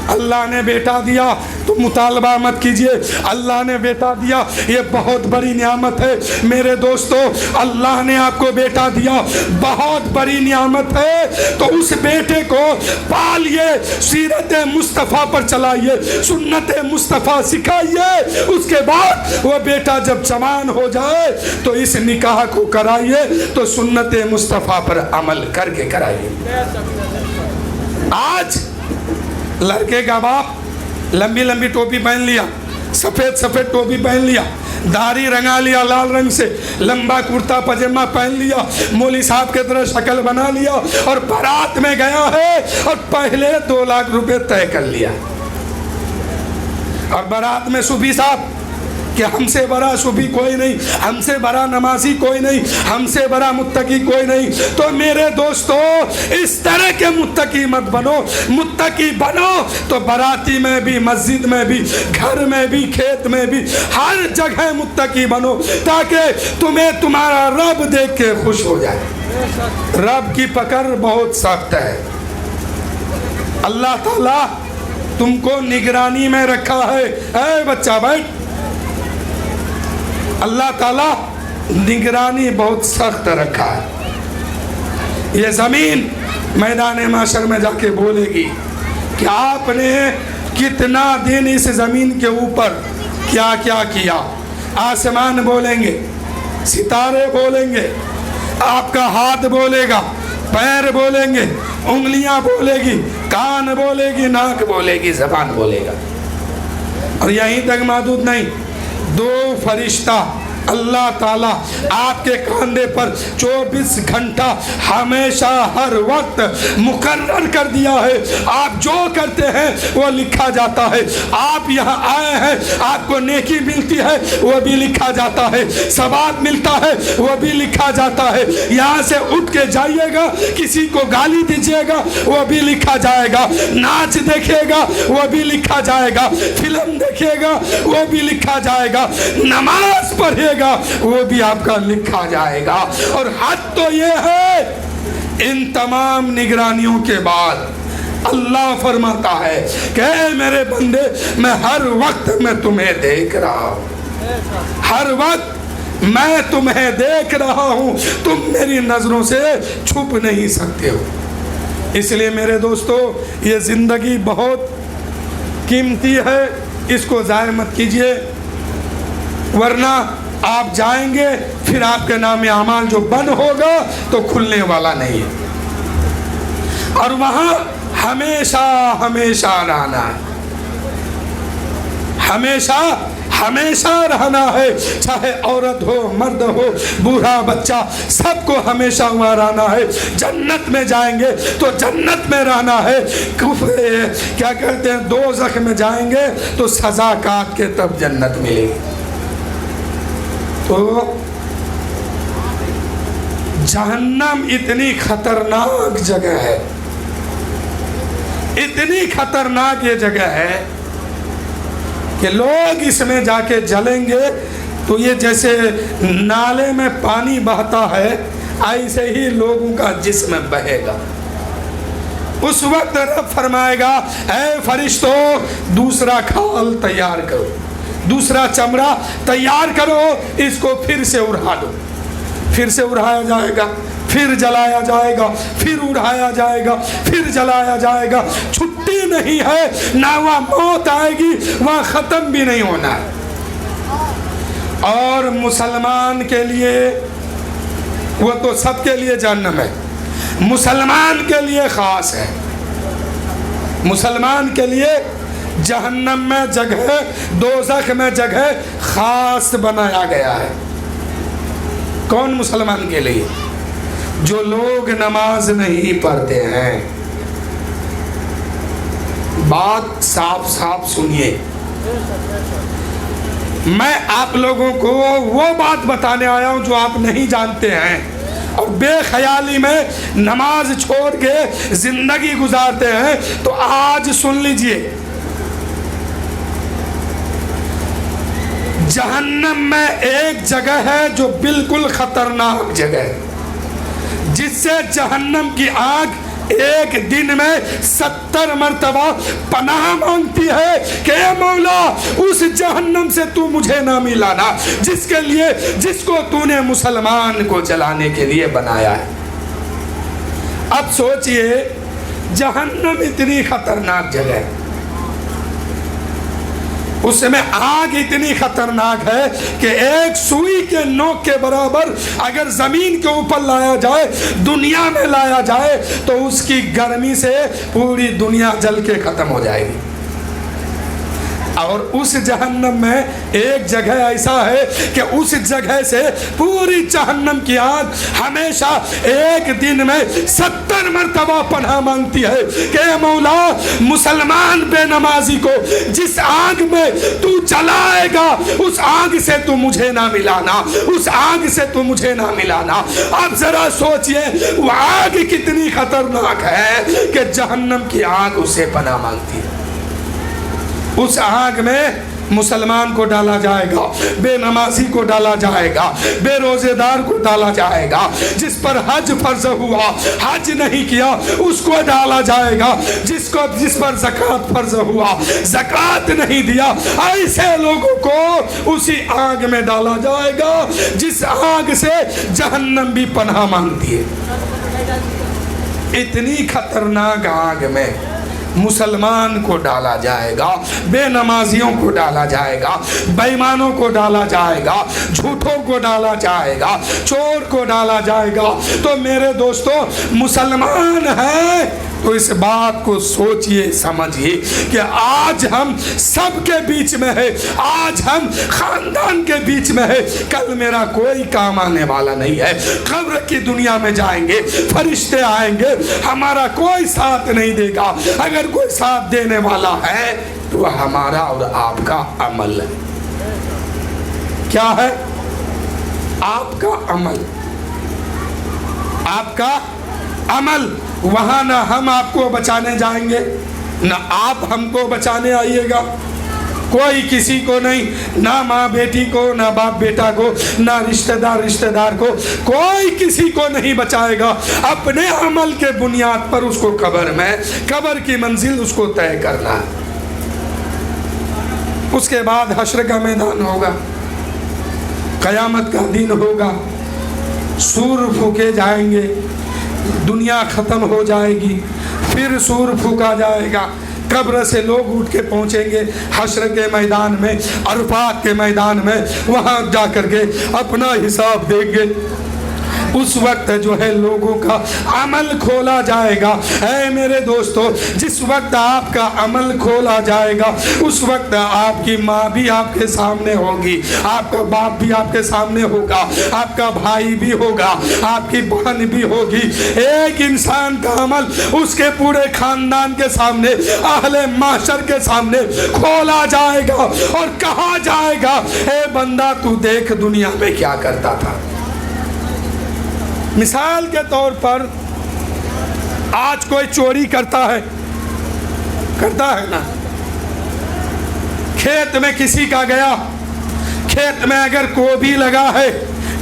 اللہ نے بیٹا دیا تو مطالبہ مت کیجئے، اللہ نے بیٹا دیا یہ بہت بڑی نعمت ہے میرے دوستو، اللہ نے آپ کو بیٹا دیا بہت بڑی نعمت ہے، تو اس بیٹے کو پالیے، سیرت مصطفیٰ پر چلائیے، سنت مصطفیٰ سکھائیے، اس کے بعد وہ بیٹا جب جوان ہو جائے تو اس نکاح کو کرائیے، تو سنت مصطفیٰ پر عمل کر کے کرائیے۔ آج لڑکے کا باپ لمبی لمبی ٹوپی پہن لیا، سفید سفید ٹوپی پہن لیا، داڑھی رنگا لیا لال رنگ سے، لمبا کرتا پاجامہ پہن لیا، مولوی صاحب کے طرح شکل بنا لیا، اور بارات میں گیا ہے اور پہلے 2 لاکھ روپے طے کر لیا، اور بارات میں صوفی صاحب کہ ہم سے بڑا صوفی کوئی نہیں، ہم سے بڑا نمازی کوئی نہیں، ہم سے بڑا متقی کوئی نہیں۔ تو میرے دوستو، اس طرح کے متقی مت بنو، متقی بنو تو باراتی میں بھی، مسجد میں بھی، گھر میں بھی، کھیت میں بھی، ہر جگہ متقی بنو، تاکہ تمہیں تمہارا رب دیکھ کے خوش ہو جائے۔ رب کی پکڑ بہت سخت ہے، اللہ تعالیٰ تم کو نگرانی میں رکھا ہے۔ اے بچہ بیٹھ، اللہ تعالیٰ نگرانی بہت سخت رکھا ہے۔ یہ زمین میدان محشر میں جا کے بولے گی کہ آپ نے کتنا دن اس زمین کے اوپر کیا کیا کیا۔ آسمان بولیں گے، ستارے بولیں گے، آپ کا ہاتھ بولے گا، پیر بولیں گے، انگلیاں بولے گی، کان بولے گی، ناک بولے گی، زبان بولے گا۔ اور یہیں تک محدود نہیں، 2 فرشتہ اللہ تعالیٰ آپ کے کاندھے پر 24 گھنٹہ ہمیشہ ہر وقت مقرر کر دیا ہے. آپ جو کرتے ہیں وہ لکھا جاتا ہے. آپ یہاں آئے ہیں, آپ کو نیکی ملتی ہے وہ بھی لکھا جاتا ہے, ثواب ملتا ہے وہ بھی لکھا جاتا ہے. یہاں سے اٹھ کے جائیے گا, کسی کو گالی دیجیے گا وہ بھی لکھا جائے گا, ناچ دیکھے گا وہ بھی لکھا جائے گا, فلم دیکھے گا وہ بھی لکھا جائے گا, نماز پڑھے گا وہ بھی آپ کا لکھا جائے گا. اور حد تو یہ ہے, ان تمام نگرانیوں کے بعد اللہ فرماتا ہے کہ اے میرے بندے, میں ہر وقت میں تمہیں دیکھ رہا ہوں, ہر وقت میں تمہیں دیکھ رہا ہوں, تم میری نظروں سے چھپ نہیں سکتے ہو. اس لیے میرے دوستو, یہ زندگی بہت قیمتی ہے, اس کو ضائع مت کیجیے, ورنہ آپ جائیں گے پھر آپ کے نام اعمال جو بند ہوگا تو کھلنے والا نہیں ہے, اور وہاں ہمیشہ ہمیشہ رہنا ہے, ہمیشہ ہمیشہ رہنا ہے. چاہے عورت ہو, مرد ہو, بوڑھا بچہ, سب کو ہمیشہ وہاں رہنا ہے. جنت میں جائیں گے تو جنت میں رہنا ہے. کیا کہتے ہیں, دوزخ میں جائیں گے تو سزا کاٹ کے تب جنت ملے گی. تو جہنم اتنی خطرناک جگہ ہے, اتنی خطرناک یہ جگہ ہے کہ لوگ اس میں جا کے جلیں گے تو یہ جیسے نالے میں پانی بہتا ہے ایسے ہی لوگوں کا جسم بہے گا. اس وقت رب فرمائے گا, اے فرشتوں دوسرا کھال تیار کرو, دوسرا چمڑا تیار کرو, اس کو پھر سے اڑا دو. پھر سے اڑایا جائے گا, پھر جلایا جائے گا, پھر اڑایا جائے گا, پھر جلایا جائے گا. چھٹی نہیں ہے, نہ وہاں موت آئے گی, وہاں ختم بھی نہیں ہونا ہے. اور مسلمان کے لیے وہ تو سب کے لیے جہنم ہے, مسلمان کے لیے خاص ہے. مسلمان کے لیے جہنم میں جگہ, دوزخ میں جگہ خاص بنایا گیا ہے. کون مسلمان کے لیے؟ جو لوگ نماز نہیں پڑھتے ہیں. بات صاف صاف سنیے, میں آپ لوگوں کو وہ بات بتانے آیا ہوں جو آپ نہیں جانتے ہیں, اور بے خیالی میں نماز چھوڑ کے زندگی گزارتے ہیں. تو آج سن لیجئے, جہنم میں ایک جگہ ہے جو بالکل خطرناک جگہ ہے, جس سے جہنم کی آگ ایک دن میں 70 مرتبہ پناہ مانگتی ہے کہ اے مولا اس جہنم سے تو مجھے نہ ملانا جس کو تو نے مسلمان کو جلانے کے لیے بنایا ہے. اب سوچئے, جہنم اتنی خطرناک جگہ ہے, اس میں آگ اتنی خطرناک ہے کہ ایک سوئی کے نوک کے برابر اگر زمین کے اوپر لایا جائے, دنیا میں لایا جائے, تو اس کی گرمی سے پوری دنیا جل کے ختم ہو جائے گی. اور اس جہنم میں ایک جگہ ایسا ہے کہ اس جگہ سے پوری جہنم کی آگ ہمیشہ ایک دن میں 70 مرتبہ پناہ مانگتی ہے کہ اے مولا مسلمان بے نمازی کو جس آگ میں تو جلائے گا اس آگ سے تو مجھے نہ ملانا, اس آگ سے تو مجھے نہ ملانا. اب ذرا سوچئے وہ آگ کتنی خطرناک ہے کہ جہنم کی آگ اسے پناہ مانگتی ہے. اس آگ میں مسلمان کو ڈالا جائے گا, بے نمازی کو ڈالا جائے گا, بے روزے دار کو ڈالا جائے گا, جس پر حج فرض ہوا حج نہیں کیا اس کو ڈالا جائے گا, جس پر زکوٰۃ فرض ہوا زکوٰۃ نہیں دیا, ایسے لوگوں کو اسی آگ میں ڈالا جائے گا جس آگ سے جہنم بھی پناہ مانگتی ہے. اتنی خطرناک آگ میں مسلمان کو ڈالا جائے گا, بے نمازیوں کو ڈالا جائے گا, بے ایمانوں کو ڈالا جائے گا, جھوٹوں کو ڈالا جائے گا, چور کو ڈالا جائے گا. تو میرے دوستو مسلمان ہیں तो इस बात को सोचिए, समझिए कि आज हम सबके बीच में है, आज हम खानदान के बीच में है, कल मेरा कोई काम आने वाला नहीं है। कब्र की दुनिया में जाएंगे, फरिश्ते आएंगे, हमारा कोई साथ नहीं देगा। अगर कोई साथ देने वाला है तो वह हमारा और आपका अमल है। क्या है? आपका अमल, आपका अमल। वहां ना हम आपको बचाने जाएंगे, ना आप हमको बचाने आइएगा। कोई किसी को नहीं, ना माँ बेटी को, ना बाप बेटा को, ना रिश्तेदार रिश्तेदार को, कोई किसी को नहीं बचाएगा। अपने अमल के बुनियाद पर उसको कब्र की मंजिल उसको तय करना है। उसके बाद हश्र का मैदान होगा, कयामत का दिन होगा, सूर फूके जाएंगे, दुनिया खत्म हो जाएगी, फिर सूर फूका जाएगा। कब्र से लोग उठ के पहुंचेंगे हश्र के मैदान में, अरफात के मैदान में, वहां जाकर के अपना हिसाब देंगे। उस वक्त जो है लोगों का अमल खोला जाएगा। ऐ मेरे दोस्तों, जिस वक्त आपका अमल खोला जाएगा उस वक्त आपकी माँ भी आपके सामने होगी, आपका बाप भी आपके सामने होगा, आपका भाई भी होगा, आपकी बहन भी होगी। एक इंसान का अमल उसके पूरे खानदान के सामने, अहले माशर के सामने खोला जाएगा और कहा जाएगा, ए बंदा तू देख दुनिया में क्या करता था। मिसाल के तौर पर आज कोई चोरी करता है ना, खेत में किसी का गया, खेत में अगर गोभी लगा है,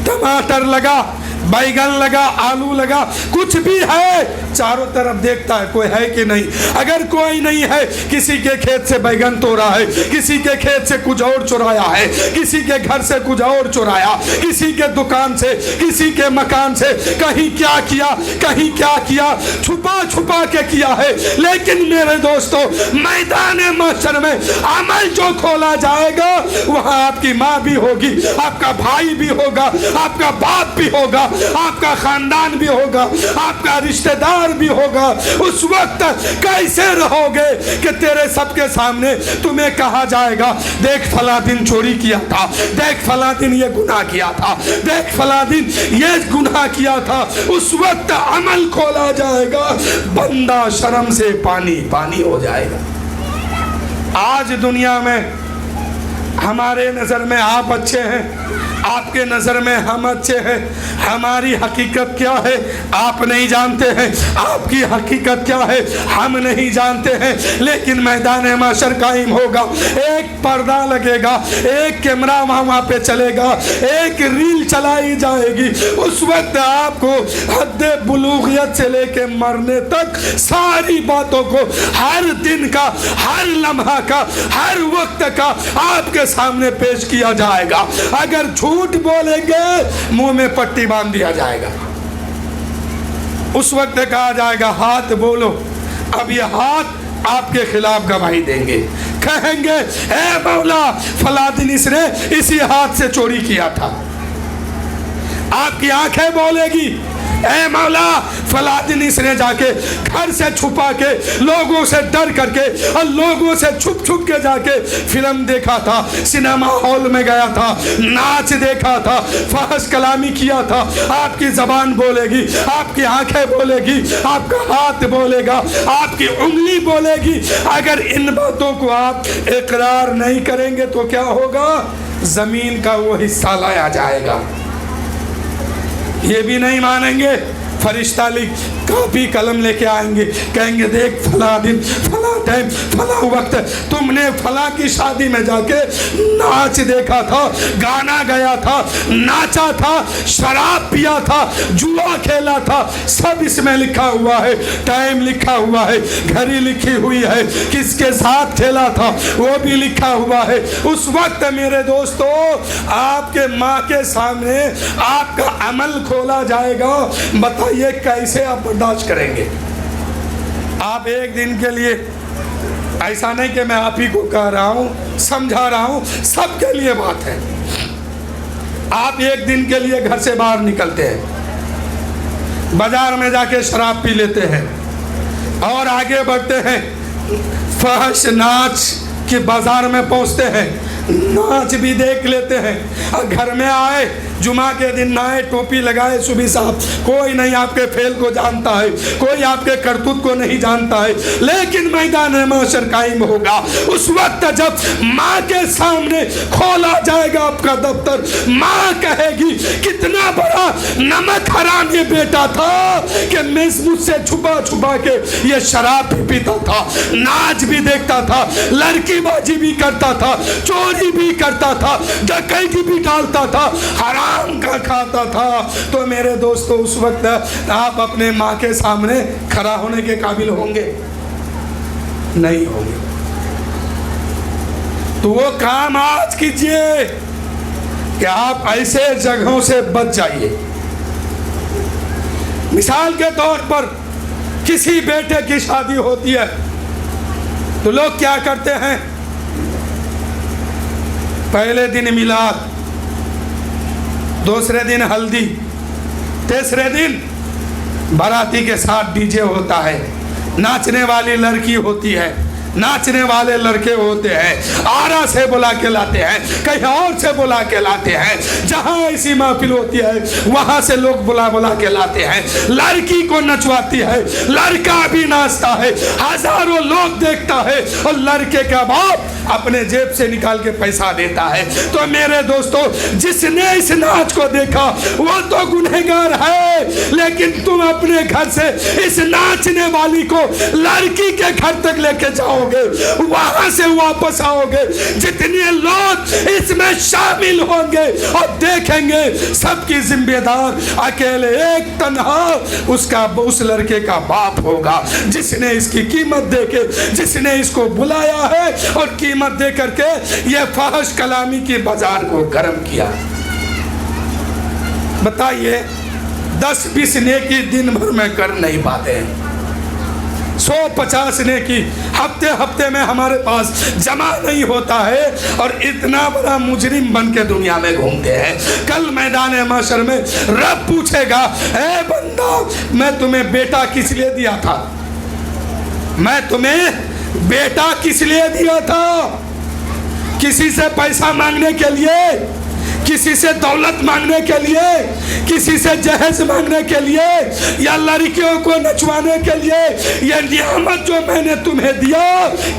टमाटर लगा, बैगन लगा, आलू लगा, कुछ भी है, चारों तरफ देखता है कोई है कि नहीं। अगर कोई नहीं है, किसी के खेत से बैगन तोड़ा है, किसी के खेत से कुछ और चुराया है, किसी के घर से कुछ और चुराया, किसी के दुकान से, किसी के मकान से, कहीं क्या किया, कहीं क्या किया, छुपा छुपा के किया है। लेकिन मेरे दोस्तों, मैदान महशर में अमल जो खोला जाएगा वहां आपकी माँ भी होगी, आपका भाई भी होगा, आपका बाप भी होगा, आपका खानदान भी होगा, आपका रिश्तेदार भी होगा। उस वक्त कैसे रहोगे कि तेरे सबके सामने तुम्हें कहा जाएगा, देख फला दिन चोरी किया था, देख फला दिन ये गुनाह किया था, देख फला दिन ये गुनाह किया था। उस वक्त अमल खोला जाएगा, बंदा शर्म से पानी पानी हो जाएगा। आज दुनिया में हमारे नजर में आप अच्छे हैं, आपके नजर में हम अच्छे हैं। हमारी हकीकत क्या है आप नहीं जानते हैं, आपकी हकीकत क्या है हम नहीं जानते हैं। लेकिन मैदान माशर कायम होगा, एक पर्दा लगेगा, एक कैमरा वहां पे चलेगा, एक रील चलाई जाएगी। उस वक्त आपको हद बुलूगियत से लेके मरने तक सारी बातों को, हर दिन का, हर लम्हा का, हर वक्त का आपके सामने पेश किया जाएगा। अगर झूठ बोलेंगे मुंह में पट्टी बांध दिया जाएगा। उस वक्त कहा जाएगा हाथ बोलो, अब ये हाथ आपके खिलाफ गवाही देंगे, कहेंगे ए मौला फला दिन इसने इसी हाथ से चोरी किया था। आपकी आंखें बोलेगी ए मौला फला दिन इसने जाके घर से छुपा के, लोगों से डर करके और लोगों से छुप छुप के जाके फिल्म देखा था, सिनेमा हॉल में गया था, नाच देखा था, फहश कलामी किया था। आपकी जबान बोलेगी, आपकी आंखें बोलेगी, आपका हाथ बोलेगा, आपकी उंगली बोलेगी। अगर इन बातों को आप इकरार नहीं करेंगे तो क्या होगा? जमीन का वो हिस्सा लाया जाएगा। ये भी नहीं मानेंगे, फरिश्ता लिख कॉपी कलम लेके आएंगे, कहेंगे देख फला दिन, फला टाइम, फला वक्त तुमने फला की शादी में जाके नाच देखा था, गाना गाया था, नाचा था, शराब पिया था, जुआ खेला था, सब इसमें लिखा हुआ है। टाइम लिखा हुआ है, घड़ी लिखी हुई है, किसके साथ खेला था वो भी लिखा हुआ है। उस वक्त मेरे दोस्तों आपके माँ के सामने आपका अमल खोला जाएगा। बताइए कैसे आप बर्दाश्त करेंगे? आप एक दिन के लिए, ऐसा नहीं कि मैं आप ही को कह रहा हूं, समझा रहा हूं, सबके लिए बात है। आप एक दिन के लिए घर से बाहर निकलते हैं, बाजार में जाके शराब पी लेते हैं, اور آگے بڑھتے ہیں، فحش ناچ کے بازار میں پہنچتے ہیں، ناچ بھی دیکھ لیتے ہیں، اور گھر میں آئے جمعہ کے دن نہ آئے، ٹوپی لگائے صبح صاحب، کوئی نہیں آپ کے فعل کو جانتا ہے، کوئی آپ کے کرتوت کو نہیں جانتا ہے، لیکن میدان محشر قائم ہوگا اس وقت جب ماں کے سامنے کھولا جائے گا آپ کا دفتر، ماں کہے گی کتنا بڑا نمک حرام یہ بیٹا تھا کہ میں مجھ سے چھپا چھپا کے یہ شراب بھی پیتا تھا، ناچ بھی دیکھتا تھا، لڑکی بازی بھی کرتا تھا، چوری بھی کرتا تھا، ڈکیتی بھی ڈالتا تھا، حرام کا کھاتا تھا۔ تو میرے دوستو اس وقت آپ اپنے ماں کے سامنے کھڑا ہونے کے قابل ہوں گے؟ نہیں ہوں گے۔ تو وہ کام آج کیجئے کہ آپ ایسے جگہوں سے بچ جائیے۔ مثال کے طور پر کسی بیٹے کی شادی ہوتی ہے تو لوگ کیا کرتے ہیں؟ پہلے دن میلاد، دوسرے دن ہلدی، تیسرے دن باراتی کے ساتھ ڈی جے ہوتا ہے، ناچنے والی لڑکی ہوتی ہے، ناچنے والے لڑکے ہوتے ہیں، آرا سے بلا کے لاتے ہیں، کہیں اور سے بلا کے لاتے ہیں، جہاں ایسی محفل ہوتی ہے وہاں سے لوگ بلا کے لاتے ہیں، لڑکی کو نچواتی ہے، لڑکا بھی ناچتا ہے، ہزاروں لوگ دیکھتا ہے، اور لڑکے کا باپ اپنے جیب سے نکال کے پیسہ دیتا ہے۔ تو میرے دوستو جس نے اس ناچ کو دیکھا وہ تو گنہگار ہے، لیکن تم اپنے گھر سے اس ناچنے والی کو لڑکی کے گھر تک لے کے جاؤ گے، وہاں سے واپس آؤ گے، جتنے لوگ اس میں شامل ہوں گے اور دیکھیں گے، سب کی ذمہ دار اکیلے ایک تنہا اس لڑکے کا باپ ہوگا، جس نے اس کی قیمت دے کے، جس نے اس کو بلایا ہے اور قیمت دے کر کے یہ فحش کلامی کی بازار کو گرم کیا۔ بتائیے 10-20 نیکی دن بھر میں کر نہیں پاتے ہیں، 150 نیکی ہفتے میں ہمارے پاس جمع نہیں ہوتا ہے، اور اتنا بڑا مجرم بن کے دنیا میں گھومتے ہیں۔ کل میدان محشر میں رب پوچھے گا، اے بندہ میں تمہیں بیٹا کس لیے دیا تھا؟ میں تمہیں بیٹا کس لیے دیا تھا؟ کسی سے پیسہ مانگنے کے لیے؟ کسی سے دولت مانگنے کے لیے؟ کسی سے جہیز مانگنے کے لیے؟ یا لڑکیوں کو نچوانے کے لیے؟ یہ نعمت جو میں نے تمہیں دیا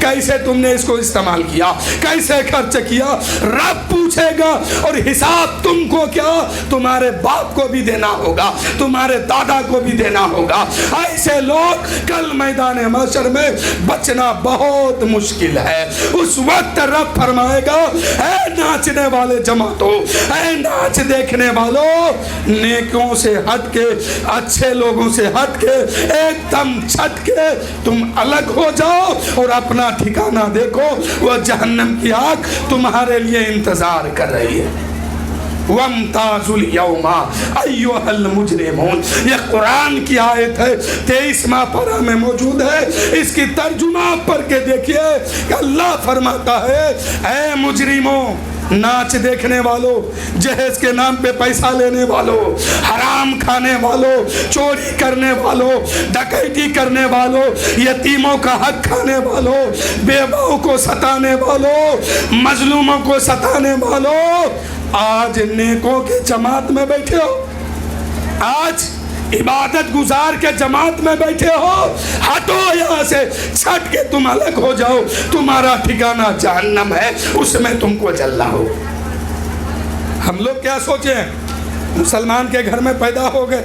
کیسے تم نے اس کو استعمال کیا، کیسے خرچ کیا؟ رب پوچھے گا، اور حساب تم کو کیا تمہارے باپ کو بھی دینا ہوگا، تمہارے دادا کو بھی دینا ہوگا۔ ایسے لوگ کل میدان محشر میں بچنا بہت مشکل ہے۔ اس وقت رب فرمائے گا، اے ناچنے والے جماعتوں، اے ناچ دیکھنے والوں، نیکوں سے ہٹ کے، اچھے لوگوں سے ہٹ کے، ایک دم چھٹ کے تم الگ ہو جاؤ اور اپنا ٹھکانہ دیکھو، وہ جہنم کی آگ تمہارے لیے انتظار کر رہی ہے۔ وَامْتَازُوا الْيَوْمَ أَيُّهَا الْمُجْرِمُونَ، یہ قرآن کی آیت ہے، 23واں پارہ میں موجود ہے۔ اس کی ترجمہ پڑھ کے دیکھیے کہ اللہ فرماتا ہے، اے مجرموں، ناچ دیکھنے والوں، جہیز کے نام پہ پیسہ لینے والوں، حرام کھانے والوں، چوری کرنے والوں، ڈکیتی کرنے والوں، یتیموں کا حق کھانے والوں، بیواؤں کو ستانے والوں، مظلوموں کو ستانے والوں، آج نیکوں کے جماعت میں بیٹھے ہو، آج عبادت گزار کے جماعت میں بیٹھے ہو، ہٹو یہاں سے، چھٹ کے تم الگ ہو جاؤ، تمہارا ٹھکانہ جہنم ہے، اس میں تم کو جلنا ہو۔ ہم لوگ کیا سوچیں، مسلمان کے گھر میں پیدا ہو گئے،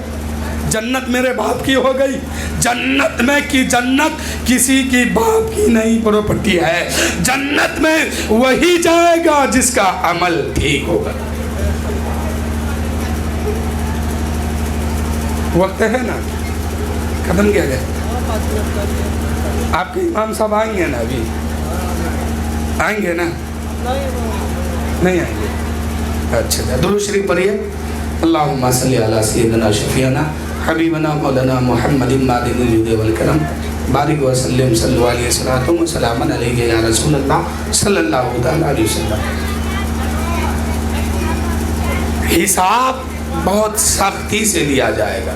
جنت میرے باپ کی ہو گئی، جنت میں کی جنت کسی کی باپ کی نہیں پراپرٹی ہے، جنت میں وہی جائے گا جس کا عمل ٹھیک ہوگا۔ وقت ہے نا، ختم کیا گیا؟ آپ کے امام صاحب آئیں گے نا؟ ابھی آئیں گے نا؟ نہیں آئیں گے؟ اچھا، درود شریف پڑھیے۔ اللہم صلی علی سیدنا شفیعنا حبیبنا مولانا محمد مادن الجود والکرم بارک وسلم صلی علیہ وسلم وسلام علیہ یا رسول اللہ صلی اللہ علیہ وسلم۔ حساب بہت سختی سے لیا جائے گا،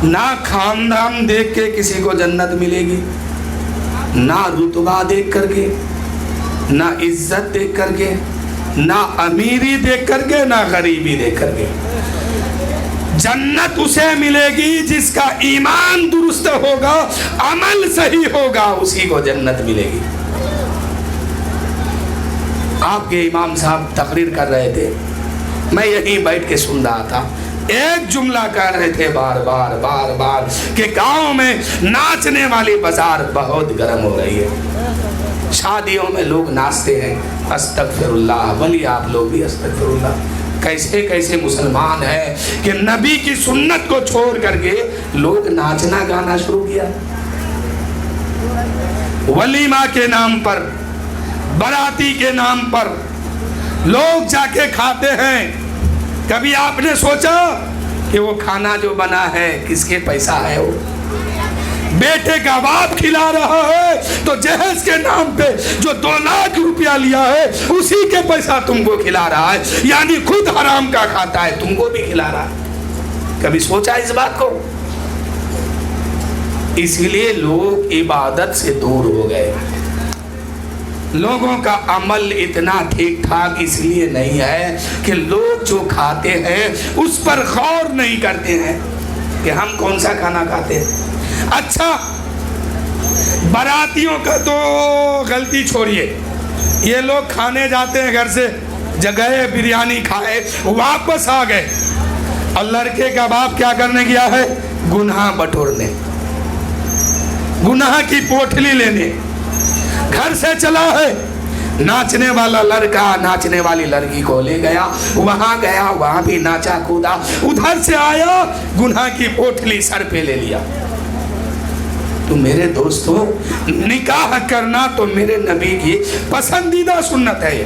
ना खानदान देख के किसी को जन्नत मिलेगी, ना रुतबा देख करके, ना इज्जत देख करके, ना अमीरी देख करके, ना गरीबी देख करके। जन्नत उसे मिलेगी जिसका ईमान दुरुस्त होगा, अमल सही होगा, उसी को जन्नत मिलेगी। आपके इमाम साहब तकरीर कर रहे थे, मैं यहीं बैठ के सुन रहा था। एक जुमला कह रहे थे बार बार कि गांव में नाचने वाली बाजार बहुत गर्म हो रही है। शादियों में लोग नाचते हैं, अस्तगफिरुल्लाह, बोलिए आप लोग भी अस्तगफिरुल्लाह। कैसे कैसे मुसलमान हैं कि नबी की सुन्नत को छोड़ करके लोग नाचना गाना शुरू किया। वलीमा के नाम पर, बराती के नाम पर लोग जाके खाते हैं। कभी आपने सोचा कि वो खाना जो बना है किसके पैसा है? वो बेटे का बाप खिला रहा है तो जहेज के नाम पे जो 2 लाख रुपया लिया है उसी के पैसा तुमको खिला रहा है, यानी खुद हराम का खाता है, तुमको भी खिला रहा है। कभी सोचा इस बात को? इसीलिए लोग इबादत से दूर हो गए। लोगों का अमल इतना ठीक ठाक इसलिए नहीं है कि लोग जो खाते हैं उस पर गौर नहीं करते हैं कि हम कौन सा खाना खाते हैं। अच्छा, बारातियों का तो गलती छोड़िए, ये लोग खाने जाते हैं घर से, जगह बिरयानी खाए, वापस आ गए, और लड़के का बाप क्या करने गया है? गुनाह बटोरने, गुनाह की पोटली लेने। घर से चला है, नाचने वाला लड़का नाचने वाली लड़की को ले गया, वहां भी नाचा कूदा, उधर से आया, गुनाह की पोटली सर पे ले लिया। तो मेरे दोस्तों, निकाह करना तो मेरे नबी की पसंदीदा सुन्नत है।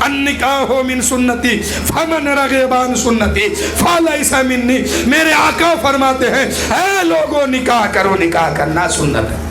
अन्निकाहो मिन सुन्नती फमन रगेबान सुन्नती फलैसा मिन्नी। मेरे आका फरमाते हैं, ऐ लोगों निकाह करो, निकाह करना सुन्नत है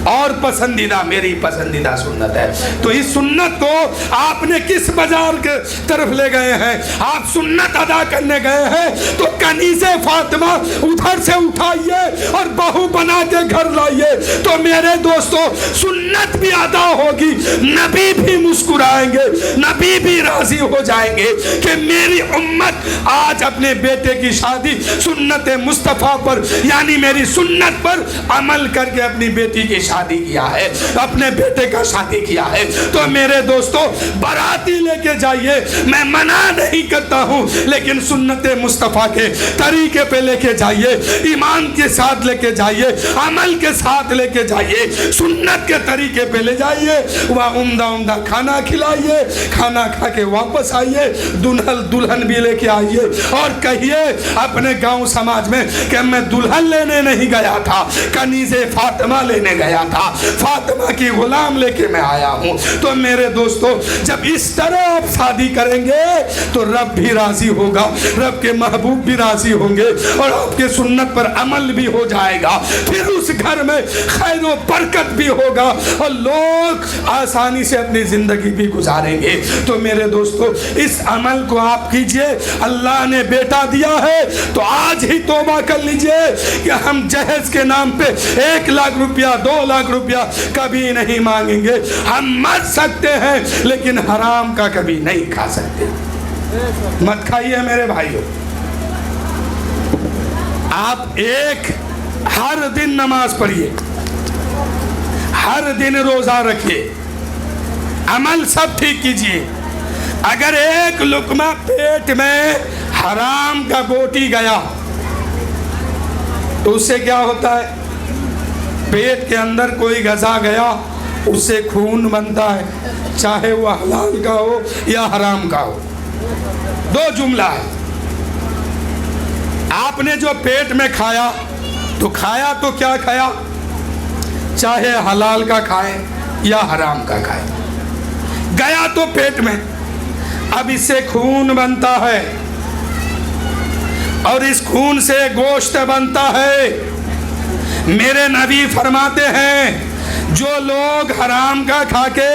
और पसंदीदा, मेरी पसंदीदा सुन्नत है। तो इस सुन्नत को आपने किस बाजार के तरफ ले गए हैं? आप सुन्नत अदा करने गए हैं तो कनीज़े फातिमा उधर से उठाइए और बहू बना के घर लाइए, तो मेरे दोस्तों सुन्नत भी अदा होगी, नबी भी मुस्कुराएंगे, नबी भी राजी हो जाएंगे कि मेरी उम्मत आज अपने बेटे की शादी सुन्नत मुस्तफ़ा पर, यानी मेरी सुन्नत पर अमल करके अपनी बेटी की शादी किया है, अपने बेटे का शादी किया है। तो मेरे दोस्तों, बाराती लेके जाइए, मैं मना नहीं करता हूं, लेकिन सुन्नत मुस्तफा के तरीके पे लेके जाइए, ईमान के साथ लेके जाइए, अमल के साथ लेके जाइए, सुन्नत के तरीके पे ले जाइए, वह उम्दा उम्दा खाना खिलाइए, खाना खा के वापस आइए, दुल्हन भी लेके आइए और कहिए अपने गांव समाज में कि मैं दुल्हन लेने नहीं गया था, कनीज़े फातिमा लेने गया था, फातिमा की गुलाम लेके मैं आया हूं। तो मेरे दोस्तों, जब इस तरह आप शादी करेंगे तो रब भी राजी होगा, रब के महबूब भी राजी होंगे और आपके सुन्नत पर अमल भी हो जाएगा। फिर उस घर में खैर व बरकत भी होगा और लोग आसानी से अपनी जिंदगी भी गुजारेंगे। तो मेरे दोस्तों, इस अमल को आप कीजिए। अल्लाह ने बेटा दिया है तो आज ही तौबा कर लीजिए कि हम जहेज के नाम पे 1 लाख रुपया 2 लाख रुपया कभी नहीं मांगेंगे। हम मर सकते हैं लेकिन हराम का कभी नहीं खा सकते। मत खाइए मेरे भाइयों। आप हर दिन नमाज पढ़िए, हर दिन रोजा रखिए, अमल सब ठीक कीजिए। अगर एक लुकमा पेट में हराम का बोटी गया तो उससे क्या होता है? पेट के अंदर कोई गजा गया, उससे खून बनता है, चाहे वो हलाल का हो या हराम का हो। 2 जुमला है। आपने जो पेट में खाया तो क्या खाया? चाहे हलाल का खाए या हराम का खाए, गया तो पेट में। अब इससे खून बनता है और इस खून से गोश्त बनता है। मेरे नबी फरमाते हैं जो लोग हराम का खा के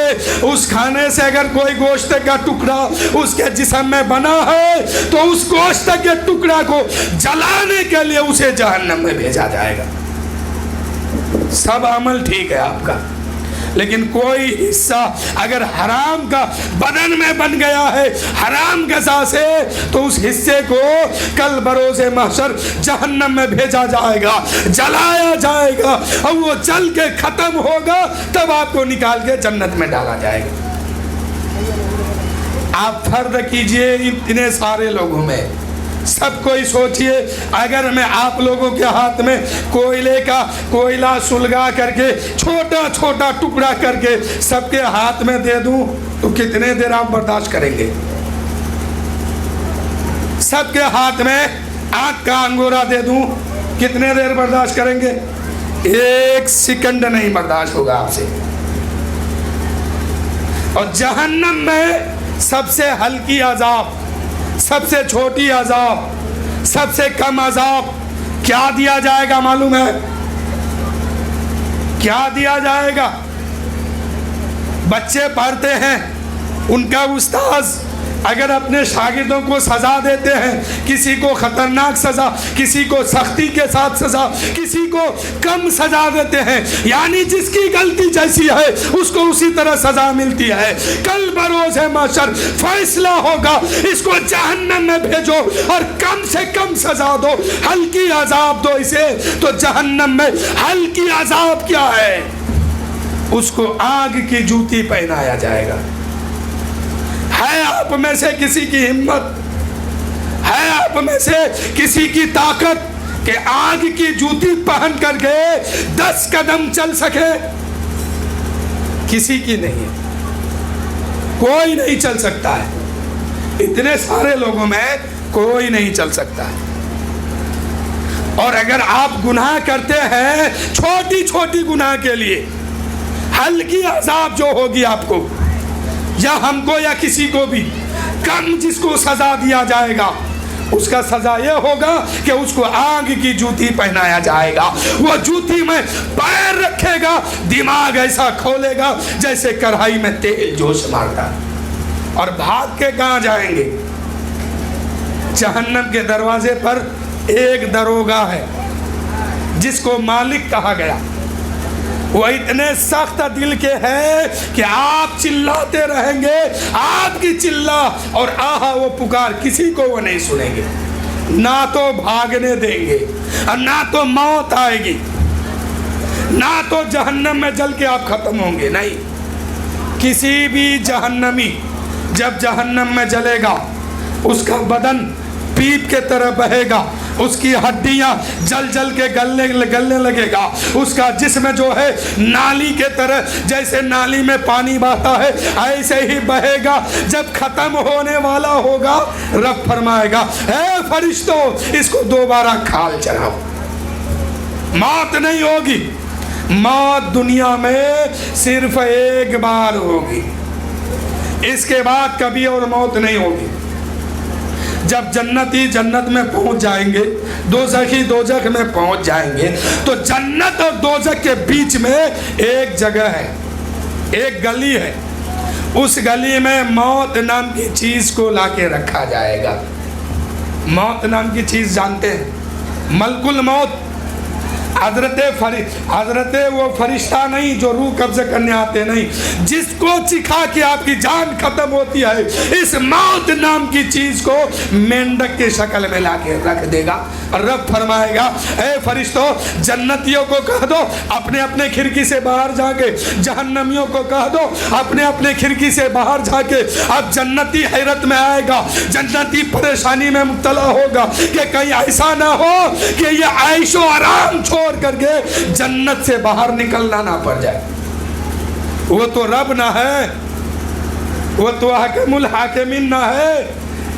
उस खाने से अगर कोई गोश्त का टुकड़ा उसके जिस्म में बना है तो उस गोश्त के टुकड़ा को जलाने के लिए उसे जहन्नम में भेजा जाएगा। सब अमल ठीक है आपका, लेकिन कोई हिस्सा अगर हराम का बदन में बन गया है हराम गज़ा से, तो उस हिस्से को कल बरोज़े महशर जहन्नम में भेजा जाएगा, जलाया जाएगा, और वो जल के ख़त्म होगा, तब आपको निकाल के जन्नत में डाला जाएगा। आप फर्ज कीजिए इतने सारे लोगों में, सब कोई सोचिए अगर मैं आप लोगों के हाथ में कोयले का कोयला सुलगा करके छोटा छोटा टुकड़ा करके सबके हाथ में दे दूं तो कितने देर आप बर्दाश्त करेंगे? सबके हाथ में आग का अंगूरा दे दूं कितने देर बर्दाश्त करेंगे? 1 सेकंड नहीं बर्दाश्त होगा आपसे। और जहन्नम में सबसे हल्की अजाब, सबसे छोटी अजाब, सबसे कम अजाब क्या दिया जाएगा मालूम है? क्या दिया जाएगा? बच्चे पढ़ते हैं, उनका उस्ताद अगर अपने शागिर्दों को सजा देते हैं, किसी को खतरनाक सजा, किसी को सख्ती के साथ सजा, किसी को कम सजा देते हैं, यानी जिसकी गलती जैसी है उसको उसी तरह सजा मिलती है। कल बरोज़े महशर फैसला होगा, इसको जहन्नम में भेजो और कम से कम सजा दो, हल्की अजाब दो इसे। तो जहन्नम में हल्की अजाब क्या है? उसको आग की जूती पहनाया जाएगा। है आप में से किसी की हिम्मत, है आप में से किसी की ताकत कि आग की जूती पहन करके 10 कदम चल सके? किसी की नहीं है, कोई नहीं चल सकता है। इतने सारे लोगों में कोई नहीं चल सकता है। और अगर आप गुनाह करते हैं छोटी छोटी गुनाह के लिए, हल्की अजाब जो होगी आपको या हमको या किसी को भी, कम जिसको सजा दिया जाएगा उसका सजा ये होगा कि उसको आग की जूती पहनाया जाएगा। वो जूती में पैर रखेगा, दिमाग ऐसा खोलेगा जैसे कढ़ाई में तेल जोश मारता, और भाग के कहाँ जाएंगे? जहन्नम के दरवाजे पर एक दरोगा है जिसको मालिक कहा गया। वो इतने सख्त दिल के हैं कि आप चिल्लाते रहेंगे, आपकी चिल्ला और आहा वो पुकार किसी को वो नहीं सुनेंगे, ना तो भागने देंगे और ना तो मौत आएगी, ना तो जहन्नम में जल के आप खत्म होंगे। नहीं, किसी भी जहन्नमी जब जहन्नम में जलेगा उसका बदन पीप के तरह बहेगा, उसकी हड्डियां जल जल के गलने लगेगा, उसका जिस्म जो है नाली के तरह, जैसे नाली में पानी बहता है ऐसे ही बहेगा। जब खत्म होने वाला होगा रब फरमाएगा, ए फरिश्तों इसको दोबारा खाल चढ़ाओ। मौत नहीं होगी, मौत दुनिया में सिर्फ एक बार होगी, इसके बाद कभी और मौत नहीं होगी। जब जन्नती जन्नत में पहुंच जाएंगे, दोज़खी दोज़ख में पहुंच जाएंगे, तो जन्नत और दोज़ख के बीच में एक जगह है, एक गली है। उस गली में मौत नाम की चीज को लाके रखा जाएगा। मौत नाम की चीज जानते हैं? मलकुल मौत, हजरत वो फरिश्ता नहीं जो रूह कब्ज़ करने आते, नहीं, जिसको चिखा के आपकी जान खत्म होती है, इस मौत नाम की चीज को मेंढक के शक्ल में लाके रख देगा। और रब फरमाएगा, ए फरिश्तों जन्नतियों को कह दो अपने अपने खिड़की से बाहर जाके, जहन्नमियों को कह दो अपने अपने खिड़की से बाहर जाके। अब जन्नती हैरत में आएगा, जन्नती परेशानी में मुब्तला होगा कि कहीं ऐसा ना हो कि ये ऐशो आराम छोड़ करके जन्नत से बाहर निकलना ना पड़ जाए। वो तो रब ना है, वो तो हाकिमुल हाकिमीन ना है।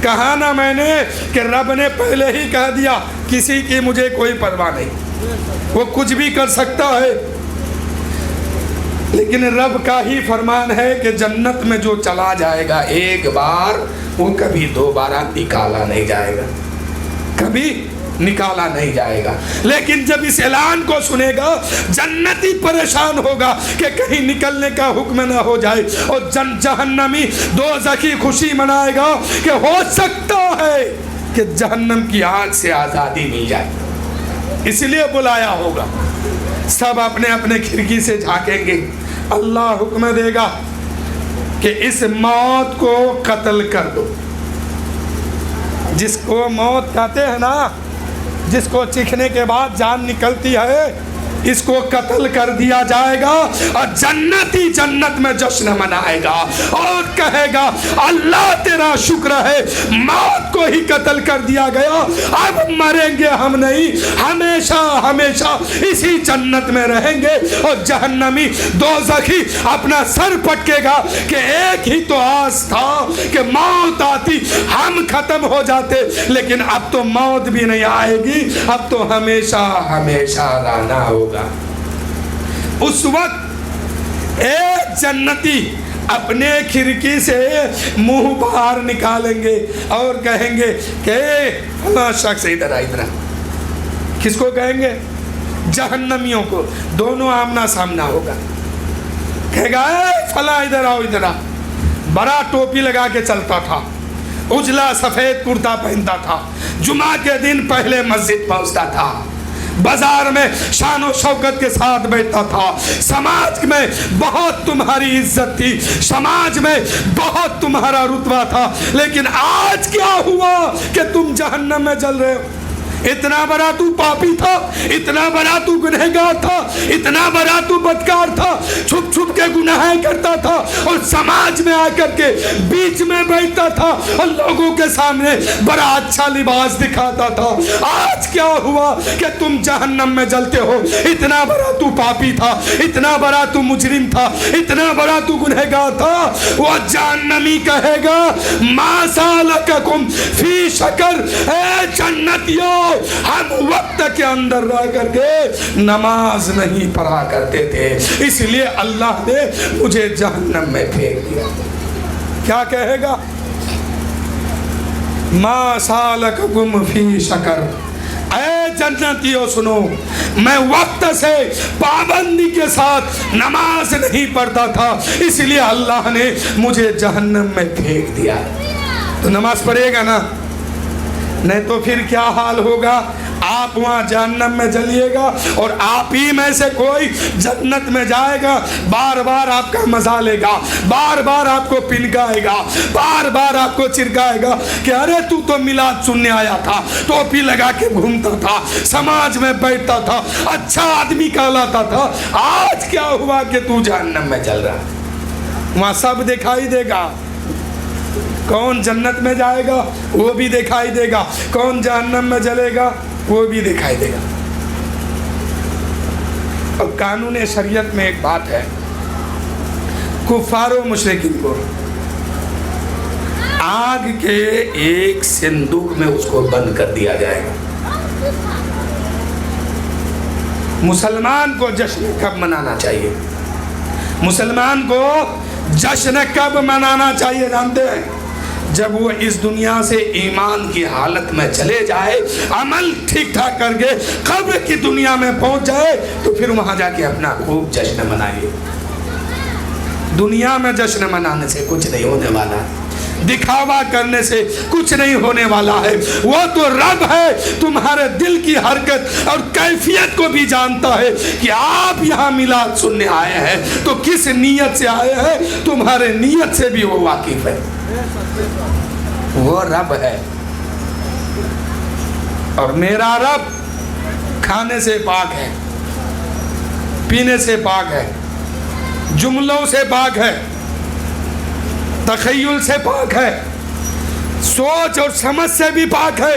कहा ना मैंने कि रब ने पहले ही कह दिया किसी की मुझे कोई परवाह नहीं, वो कुछ भी कर सकता है। लेकिन रब का ही फरमान है कि जन्नत में जो चला जाएगा एक बार, वो कभी दोबारा निकाला नहीं जाएगा, कभी نکالا نہیں جائے گا. لیکن جب اس اعلان کو سنے گا جنتی پریشان ہوگا کہ کہیں نکلنے کا حکم نہ ہو جائے, اور جہنمی دوزخی خوشی منائے گا کہ ہو سکتا ہے کہ جہنم کی آگ سے آزادی مل جائے. اس لیے بلایا ہوگا. سب اپنے اپنے کھڑکی سے جھانکیں گے. اللہ حکم دے گا کہ اس موت کو قتل کر دو. جس کو موت کہتے ہیں نا, جس کو چکھنے کے بعد جان نکلتی ہے, اس کو قتل کر دیا جائے گا, اور جنتی جنت میں جشن منائے گا اور کہے گا اللہ تیرا شکر ہے موت کو ہی قتل کر دیا گیا, اب مریں گے ہم نہیں, ہمیشہ ہمیشہ اسی جنت میں رہیں گے. اور جہنمی دوزخی اپنا سر پٹکے گا کہ ایک ہی تو آس تھا کہ موت آتی ہم ختم ہو جاتے, لیکن اب تو موت بھی نہیں آئے گی, اب تو ہمیشہ ہمیشہ رہنا ہوگا. اس وقت ایک جنتی اپنے کھڑکی سے منہ باہر نکالیں گے اور کہیں گے کہ فلاں شخص ادھر آ, ادھر آ. کس کو کہیں گے؟ جہنمیوں کو. دونوں آمنا سامنا ہوگا. کہے گا اے فلاں ادھر آؤ, ادھر آ. بڑا ٹوپی لگا کے چلتا تھا, اجلا سفید کرتا پہنتا تھا, جمعہ کے دن پہلے مسجد پہنچتا تھا, بازار میں شان و شوکت کے ساتھ بیٹھتا تھا, سماج میں بہت تمہاری عزت تھی, سماج میں بہت تمہارا رتبہ تھا, لیکن آج کیا ہوا کہ تم جہنم میں جل رہے ہو. اتنا بڑا تو پاپی تھا, اتنا بڑا تو گنہگار تھا, اتنا بڑا تو بدکار تھا, چھپ چھپ کے گناہیں کرتا تھا اور سماج میں آ کر کے بیچ میں بیٹھتا تھا اور لوگوں کے سامنے بڑا اچھا لباس دکھاتا تھا. آج کیا ہوا کہ تم جہنم میں جلتے ہو؟ اتنا بڑا تو پاپی تھا, اتنا بڑا تو مجرم تھا, اتنا بڑا تو گنہگار تھا. وہ جہنمی کہے گا ما سالککم فی سقر, اے جنتیوں ہم وقت کے اندر رہ کر کے نماز نہیں پڑھا کرتے تھے, اس لیے اللہ نے مجھے جہنم میں پھینک دیا. کیا کہے گا؟ ما سالککم فی سقر, اے جنتیوں سنو, میں وقت سے پابندی کے ساتھ نماز نہیں پڑھتا تھا, اس لیے اللہ نے مجھے جہنم میں پھینک دیا. تو نماز پڑھے گا نا, نہیں تو پھر کیا حال ہوگا؟ آپ وہاں جہنم میں جلیے گا اور آپ ہی میں سے کوئی جنت میں جائے گا, بار بار آپ کا مزہ لے گا, بار بار آپ کو پنکائے گا, بار بار آپ کو چرکائے گا کہ ارے تو میلاد سننے آیا تھا, ٹوپی لگا کے گھومتا تھا, سماج میں بیٹھتا تھا, اچھا آدمی کہلاتا تھا, آج کیا ہوا کہ تو جہنم میں جل رہا. وہاں سب دکھائی دے گا. کون جنت میں جائے گا وہ بھی دکھائی دے گا, کون جہنم میں جلے گا وہ بھی دکھائی دے گا. اور قانون شریعت میں ایک بات ہے, کفار و مشرکین کو آگ کے ایک صندوق میں اس کو بند کر دیا جائے گا. مسلمان کو جشن کب منانا چاہیے؟ مسلمان کو جشن کب منانا چاہیے جانتے ہیں؟ جب وہ اس دنیا سے ایمان کی حالت میں چلے جائے, عمل ٹھیک ٹھاک کر کے قبر کی دنیا میں پہنچ جائے, تو پھر وہاں جا کے اپنا خوب جشن منائیے. دنیا میں جشن منانے سے کچھ نہیں ہونے والا, دکھاوا کرنے سے کچھ نہیں ہونے والا ہے. وہ تو رب ہے, تمہارے دل کی حرکت اور کیفیت کو بھی جانتا ہے کہ آپ یہاں میلاد سننے آئے ہیں تو کس نیت سے آئے ہیں, تمہارے نیت سے بھی وہ واقف ہے. وہ رب ہے. اور میرا رب کھانے سے پاک ہے, پینے سے پاک ہے, جملوں سے پاک ہے, تخیل سے پاک ہے, سوچ اور سمجھ سے بھی پاک ہے.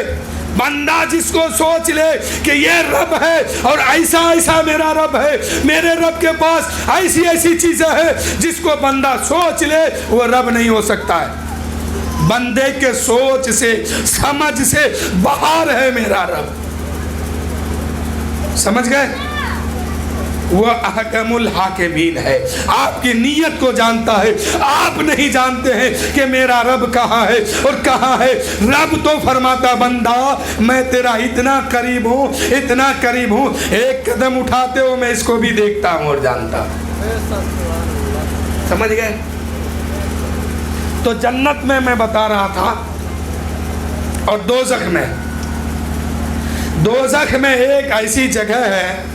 بندہ جس کو سوچ لے کہ یہ رب ہے اور ایسا ایسا میرا رب ہے, میرے رب کے پاس ایسی ایسی چیزیں ہیں, جس کو بندہ سوچ لے وہ رب نہیں ہو سکتا ہے. بندے کے سوچ سے سمجھ سے باہر ہے میرا رب. سمجھ گئے؟ وہ अहकमुल हाकिमीन है, आपकी नीयत को जानता है। आप नहीं जानते हैं कि मेरा रब कहाँ है और कहाँ है। रब तो फरमाता बंदा मैं तेरा इतना करीब हूँ, इतना करीब हूँ, एक कदम उठाते हो मैं इसको भी देखता हूँ और जानता हूँ। समझ गए? तो जन्नत में मैं बता रहा था और दोज़ख में, दोज़ख में एक ऐसी जगह है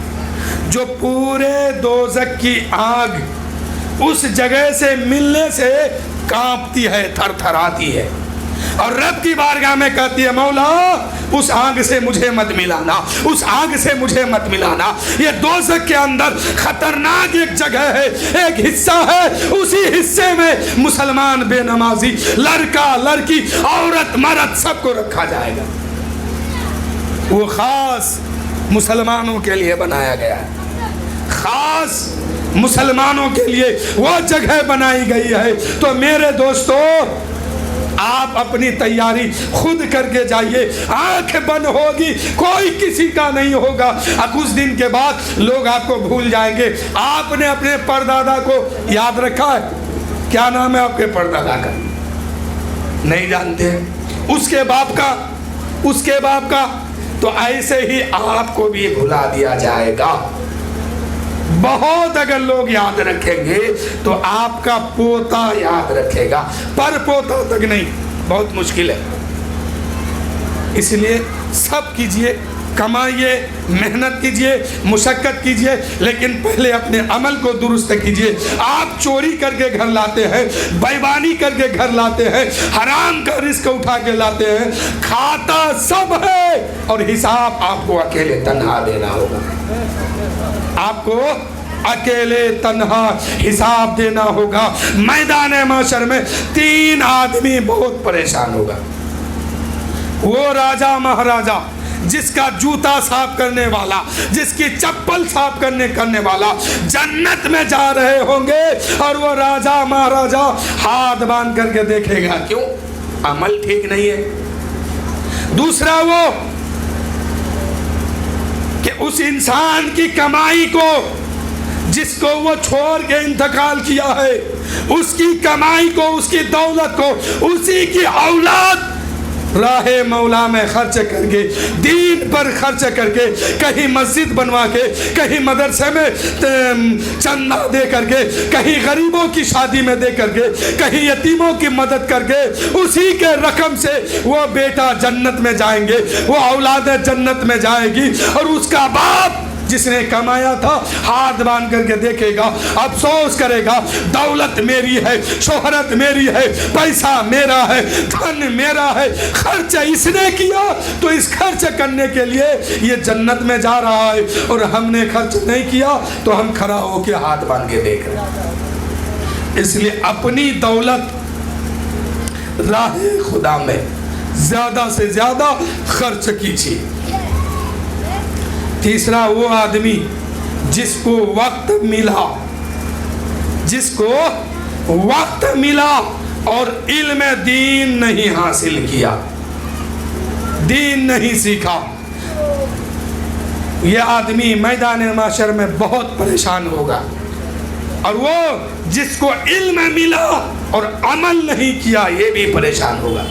जो पूरे दोज़ख की आग उस जगह से मिलने से कांपती है, थरथराती है, और रब की बारगाह में कहती है मौला उस आग से मुझे मत मिलाना, उस आग से मुझे मत मिलाना। ये दोज़ख के अंदर खतरनाक एक जगह है, एक हिस्सा है, उसी हिस्से में मुसलमान बेनमाजी, लड़का लड़की, औरत मर्द सबको रखा जाएगा। वो खास मुसलमानों के लिए बनाया गया है, खास मुसलमानों के लिए वो जगह बनाई गई है। तो मेरे दोस्तों आप अपनी तैयारी खुद करके जाइए, आंख बंद होगी, कोई किसी का नहीं होगा। कुछ दिन के बाद लोग आपको भूल जाएंगे। आपने अपने परदादा को याद रखा है? क्या नाम है आपके परदादा का? नहीं जानते? उसके बाप का, उसके बाप का, तो ऐसे ही आपको भी भुला दिया जाएगा। बहुत अगर लोग याद रखेंगे तो आपका पोता याद रखेगा, पर पोता तक नहीं, बहुत मुश्किल है। इसलिए सब कीजिए, कमाइए, मेहनत कीजिए, मुशक्कत कीजिए, लेकिन पहले अपने अमल को दुरुस्त कीजिए। आप चोरी करके घर लाते हैं, बेईमानी करके घर लाते हैं, हराम का रिस्क उठा के लाते हैं, खाता सब है और हिसाब आपको अकेले तन्हा देना होगा। आपको अकेले तन्हा हिसाब देना होगा। मैदान माशर में 3 आदमी बहुत परेशान होगा। वो राजा महाराजा जिसका जूता साफ करने वाला, जिसकी चप्पल साफ करने वाला जन्नत में जा रहे होंगे, और वो राजा महाराजा हाथ बांध करके देखेगा, क्यों? अमल ठीक नहीं है। दूसरा वो कि उस इंसान की कमाई को, जिसको वो छोड़ के इंतकाल किया है, उसकी कमाई को, उसकी दौलत को, उसी की औलाद राहे मौला में खर्च करके, दीन पर खर्च करके, कहीं मस्जिद बनवा के, कहीं मदरसे में चंदा दे करके, कहीं गरीबों की शादी में दे करके, कहीं यतीमों की मदद करके, उसी के रकम से वो बेटा जन्नत में जाएंगे, वो औलाद जन्नत में जाएगी। और उसका बाप जिसने कमाया था हाथ बांध करके देखेगा, अफसोस करेगा, दौलत मेरी है, शोहरत मेरी है, पैसा मेरा है, धन मेरा है, खर्च इसने किया तो इस खर्च करने के लिए ये जन्नत में जा रहा है, और हमने खर्च नहीं किया तो हम खड़ा होके हाथ बांध के देख रहे हैं। इसलिए अपनी दौलत राह खुदा में ज्यादा से ज्यादा खर्च कीजिए। तीसरा वो आदमी जिसको वक्त मिला, जिसको वक्त मिला और इल्म दीन नहीं हासिल किया, दीन नहीं सीखा, यह आदमी मैदान माशर में बहुत परेशान होगा। और वो जिसको इल्म मिला और अमल नहीं किया, ये भी परेशान होगा।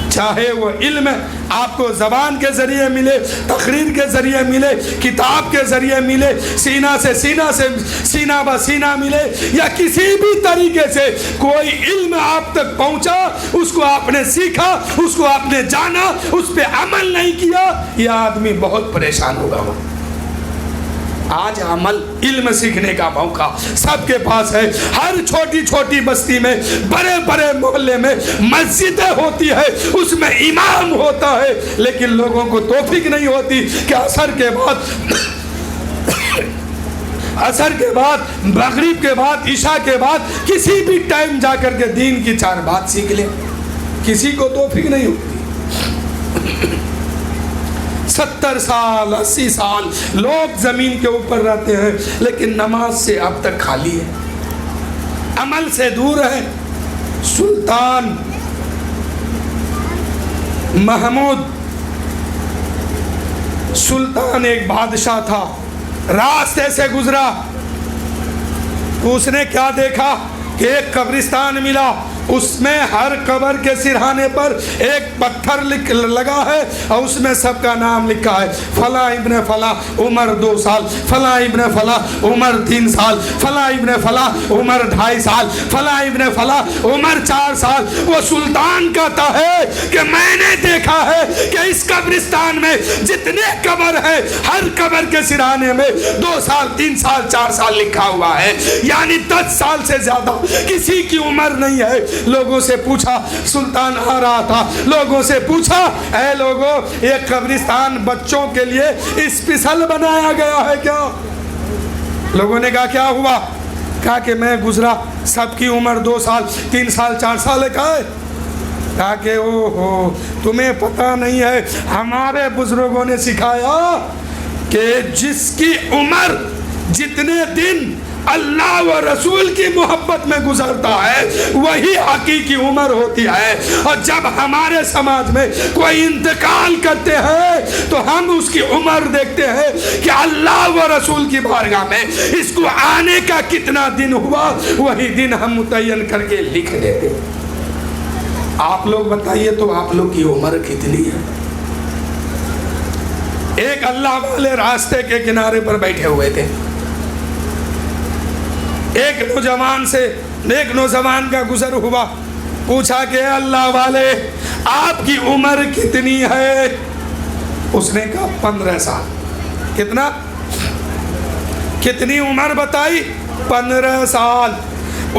चाहे वो इल्म आपको ज़बान के ज़रिए मिले, तकरीर के ज़रिए मिले, किताब के ज़रिए मिले, सीना से सीना ब सीना मिले, या किसी भी तरीके से कोई इल्म आप तक पहुंचा, उसको आपने सीखा, उसको आपने जाना, उस पर अमल नहीं किया, यह आदमी बहुत परेशान होगा। आज अमल इल्म सीखने का मौका सबके पास है। हर छोटी छोटी बस्ती में, बड़े बड़े मोहल्ले में मस्जिदें होती है, उसमें इमाम होता है, लेकिन लोगों को तौफीक नहीं होती कि असर के बाद, मगरिब के बाद, इशा के बाद किसी भी टाइम जा करके दीन की 4 बात सीख ले। किसी को तौफीक नहीं होती। 70 साल 80 साल लोग जमीन के ऊपर रहते हैं, लेकिन नमाज से अब तक खाली है, अमल से दूर है। सुल्तान महमूद, सुल्तान एक बादशाह था, रास्ते से गुजरा, उसने क्या देखा कि एक कब्रिस्तान मिला, उसमें हर कब्र के सिरहाने पर एक पत्थर लगा है और उसमें सबका नाम लिखा है, फला इब्ने फला उम्र 2 साल, फला इब्ने फला उम्र 3 साल, फला इब्ने फला उम्र 2.5 साल, फला इब्ने फला उम्र 4 साल। वो सुल्तान कहता है कि मैंने देखा है कि इस कब्रिस्तान में जितने कब्र है हर कब्र के सिरहाने में 2 साल 3 साल 4 साल लिखा हुआ है, यानी 10 साल से ज्यादा किसी की उम्र नहीं है। लोगों से पूछा, सुल्तान आ रहा था, लोगों से पूछा, ऐ लोगों ये कब्रिस्तान बच्चों के लिए स्पेशल बनाया गया है क्या? लोगों ने कहा क्या हुआ? कहा कि मैं गुजरा, सबकी उम्र 2 साल 3 साल 4 साल है। कहा कि ओहो तुम्हें पता नहीं है, हमारे बुजुर्गों ने सिखाया कि जिसकी उम्र जितने दिन अल्लाह व रसूल की मोहब्बत में गुजरता है वही हकीकी उम्र होती है। और जब हमारे समाज में कोई इंतकाल करते हैं तो हम उसकी उम्र देखते हैं कि अल्लाह व रसूल की बारगाह में इसको आने का कितना दिन हुआ, वही दिन हम मुतय्यन करके लिख देते। आप लोग बताइए तो आप लोग की उम्र कितनी है? एक अल्लाह वाले रास्ते के किनारे पर बैठे हुए थे, एक नौजवान का गुजर हुआ, पूछा कि अल्लाह वाले आपकी उम्र कितनी है? उसने कहा 15 साल। कितना? कितनी उम्र बताई? 15 साल।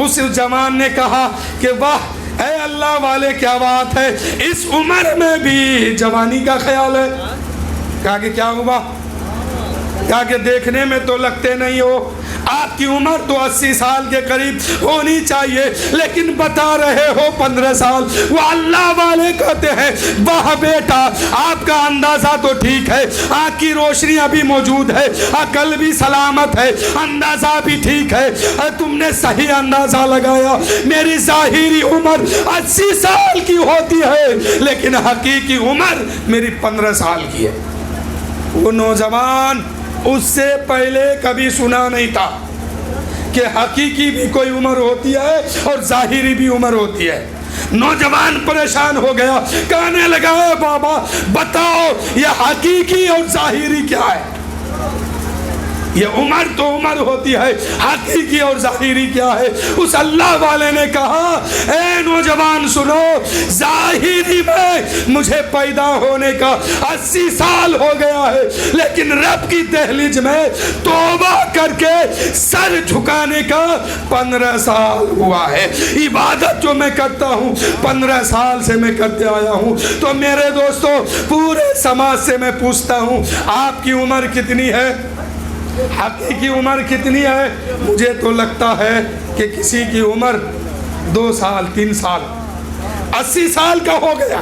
उस जवान ने कहा कि वाह ऐ अल्लाह वाले क्या बात है, इस उम्र में भी जवानी का ख्याल है। कहा कि क्या हुआ? कहा कि देखने में तो लगते नहीं हो, आपकी उम्र तो 80 साल के करीब होनी चाहिए, लेकिन बता रहे हो 15 साल। वो अल्लाह वाले कहते हैं वाह बेटा आपका अंदाजा तो ठीक है, आँख की रोशनी अभी मौजूद है, अकल भी सलामत है, अंदाजा भी ठीक है, तुमने सही अंदाजा लगाया। मेरी जाहिरी उम्र 80 साल की होती है लेकिन हकीकी उम्र मेरी 15 साल की है। वो नौजवान उससे पहले कभी सुना नहीं था कि हकीकी भी कोई उम्र होती है और जाहिरी भी उम्र होती है। नौजवान परेशान हो गया, कहने लगा बाबा बताओ ये हकीकी और जाहिरी क्या है? ये उम्र तो उम्र होती है, हकीकी और जाहिरी क्या है? उस अल्लाह वाले ने कहा ए नौजवान सुनो, जाहिरी में मुझे पैदा होने का 80 साल हो गया है, लेकिन रब की दहलीज में तौबा करके सर झुकाने का 15 साल हुआ है। इबादत जो मैं करता हूँ 15 साल से मैं करते आया हूँ। तो मेरे दोस्तों पूरे समाज से मैं पूछता हूँ आपकी उम्र कितनी है? हकीकी उम्र कितनी है? मुझे तो लगता है कि किसी की उम्र 2 साल 3 साल 80 साल का हो गया।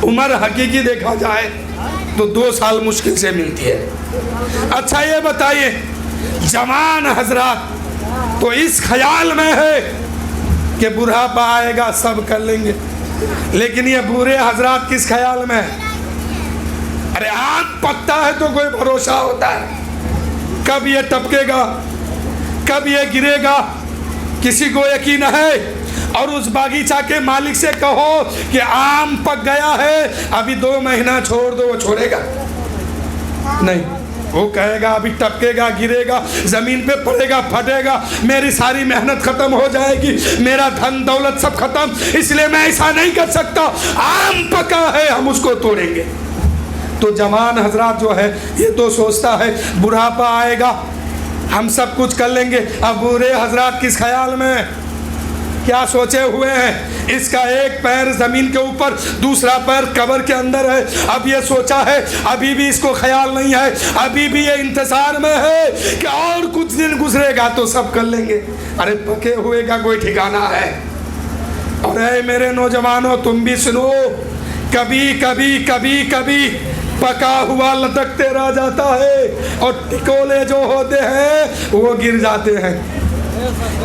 उम्र हकीकी देखा जाए तो 2 साल मुश्किल से मिलती है। अच्छा ये बताइए जवान हजरात तो इस ख्याल में है कि बुढ़ापा आएगा सब कर लेंगे, लेकिन ये बूढ़े हजरात किस ख्याल में है? अरे आम पकता है तो कोई भरोसा होता है, कब ये टपकेगा कब ये गिरेगा किसी को यकीन है? और उस बागीचा के मालिक से कहो कि आम पक गया है अभी 2 महीना छोड़ दो, वो छोड़ेगा नहीं। वो कहेगा अभी टपकेगा गिरेगा जमीन पे पड़ेगा फटेगा, मेरी सारी मेहनत खत्म हो जाएगी, मेरा धन दौलत सब खत्म, इसलिए मैं ऐसा नहीं कर सकता, आम पका है हम उसको तोड़ेंगे। तो जवान हजरात जो है ये तो सोचता है बुढ़ापा आएगा हम सब कुछ कर लेंगे। अब बूढ़े हजरात किस ख्याल में क्या सोचे हुए हैं? इसका एक पैर जमीन के ऊपर दूसरा पैर कब्र के अंदर है। अब ये सोचा है अभी भी इसको ख्याल नहीं है, अभी भी ये इंतजार में है कि और कुछ दिन गुजरेगा तो सब कर लेंगे। अरे पके हुए का कोई ठिकाना है? अरे मेरे नौजवानों तुम भी सुनो, कभी कभी कभी कभी पका हुआ लटकते रह जाता है और टिकोले जो होते हैं वो गिर जाते हैं।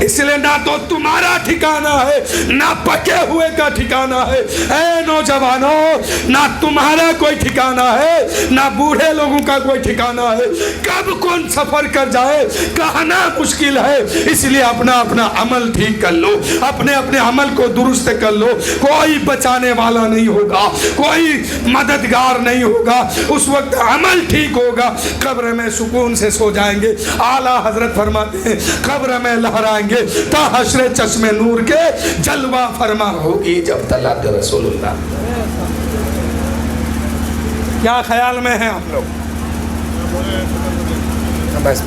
اس لیے نہ تو تمہارا ٹھکانہ ہے نہ پکے ہوئے کا ٹھکانہ ہے. اے نوجوانوں، نہ تمہارا کوئی ٹھکانہ ہے نہ بوڑھے لوگوں کا کوئی ٹھکانہ ہے. کب کون سفر کر جائے کہنا مشکل ہے. اس لیے اپنا عمل ٹھیک کر لو، اپنے عمل کو درست کر لو. کوئی بچانے والا نہیں ہوگا، کوئی مددگار نہیں ہوگا. اس وقت عمل ٹھیک ہوگا، قبر میں سکون سے سو جائیں گے. اعلیٰ حضرت فرماتے ہیں قبر میں لہرائیں گے تا حشر چشم نور کے جلوہ فرما ہوگی جب طلعت رسول اللہ. کیا خیال میں ہیں آپ لوگ؟ بس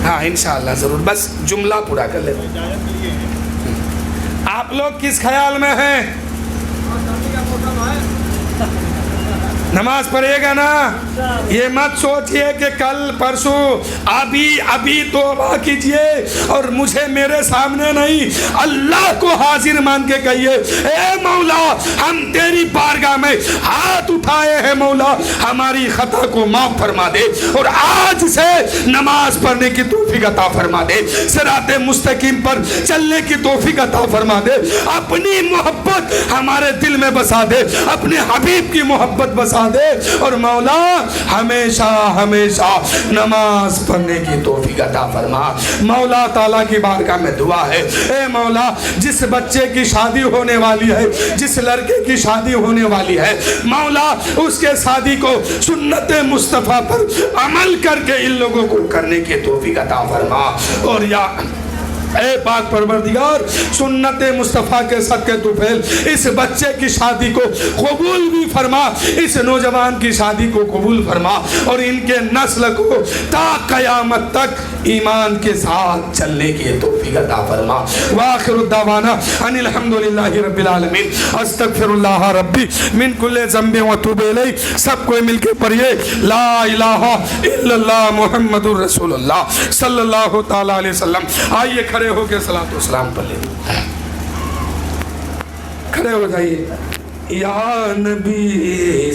ہاں انشاءاللہ ضرور، بس جملہ پورا کر لیتے. آپ لوگ کس خیال میں ہیں؟ نماز پڑھے گا نا؟ یہ مت سوچئے کہ کل پرسوں ابھی توبہ کیجئے اور مجھے میرے سامنے نہیں، اللہ کو حاضر مان کے کہیے اے مولا ہم تیری بارگاہ میں ہاتھ اٹھائے ہیں، مولا ہماری خطا کو معاف فرما دے اور آج سے نماز پڑھنے کی توفیق عطا فرما دے، صراط مستقیم پر چلنے کی توفیق عطا فرما دے، اپنی محبت ہمارے دل میں بسا دے، اپنے حبیب کی محبت بسا دے، اور مولا ہمیشہ ہمیشہ نماز پڑھنے کی توفیق عطا فرما. مولا تعالیٰ کی بارگاہ میں دعا ہے اے مولا جس بچے کی شادی ہونے والی ہے، جس لڑکے کی شادی ہونے والی ہے، مولا اس کے شادی کو سنت مصطفیٰ پر عمل کر کے ان لوگوں کو کرنے کی توفیق عطا فرما. اور یا اے پاک پروردگار سنت مصطفیٰ کے صدقے تو پھیل اس بچے کی شادی کو قبول بھی فرما، اس نوجوان کی شادی کو قبول فرما اور ان کے نسل کو تا قیامت تک ایمان کے ساتھ چلنے کی توفیق عطا فرما. وآخر الدعوانا ان الحمدللہ رب العالمین. استغفر اللہ ربی من کل ذنب واتوب الیہ. سب کو مل کے پڑھیے لا الہ الا اللہ محمد الرسول اللہ صلی اللہ تعالی علیہ وسلم. آئیے کھڑے ہو کے صلاۃ و سلام پڑھ لیں. کھڑے ہو جائیے. یا نبی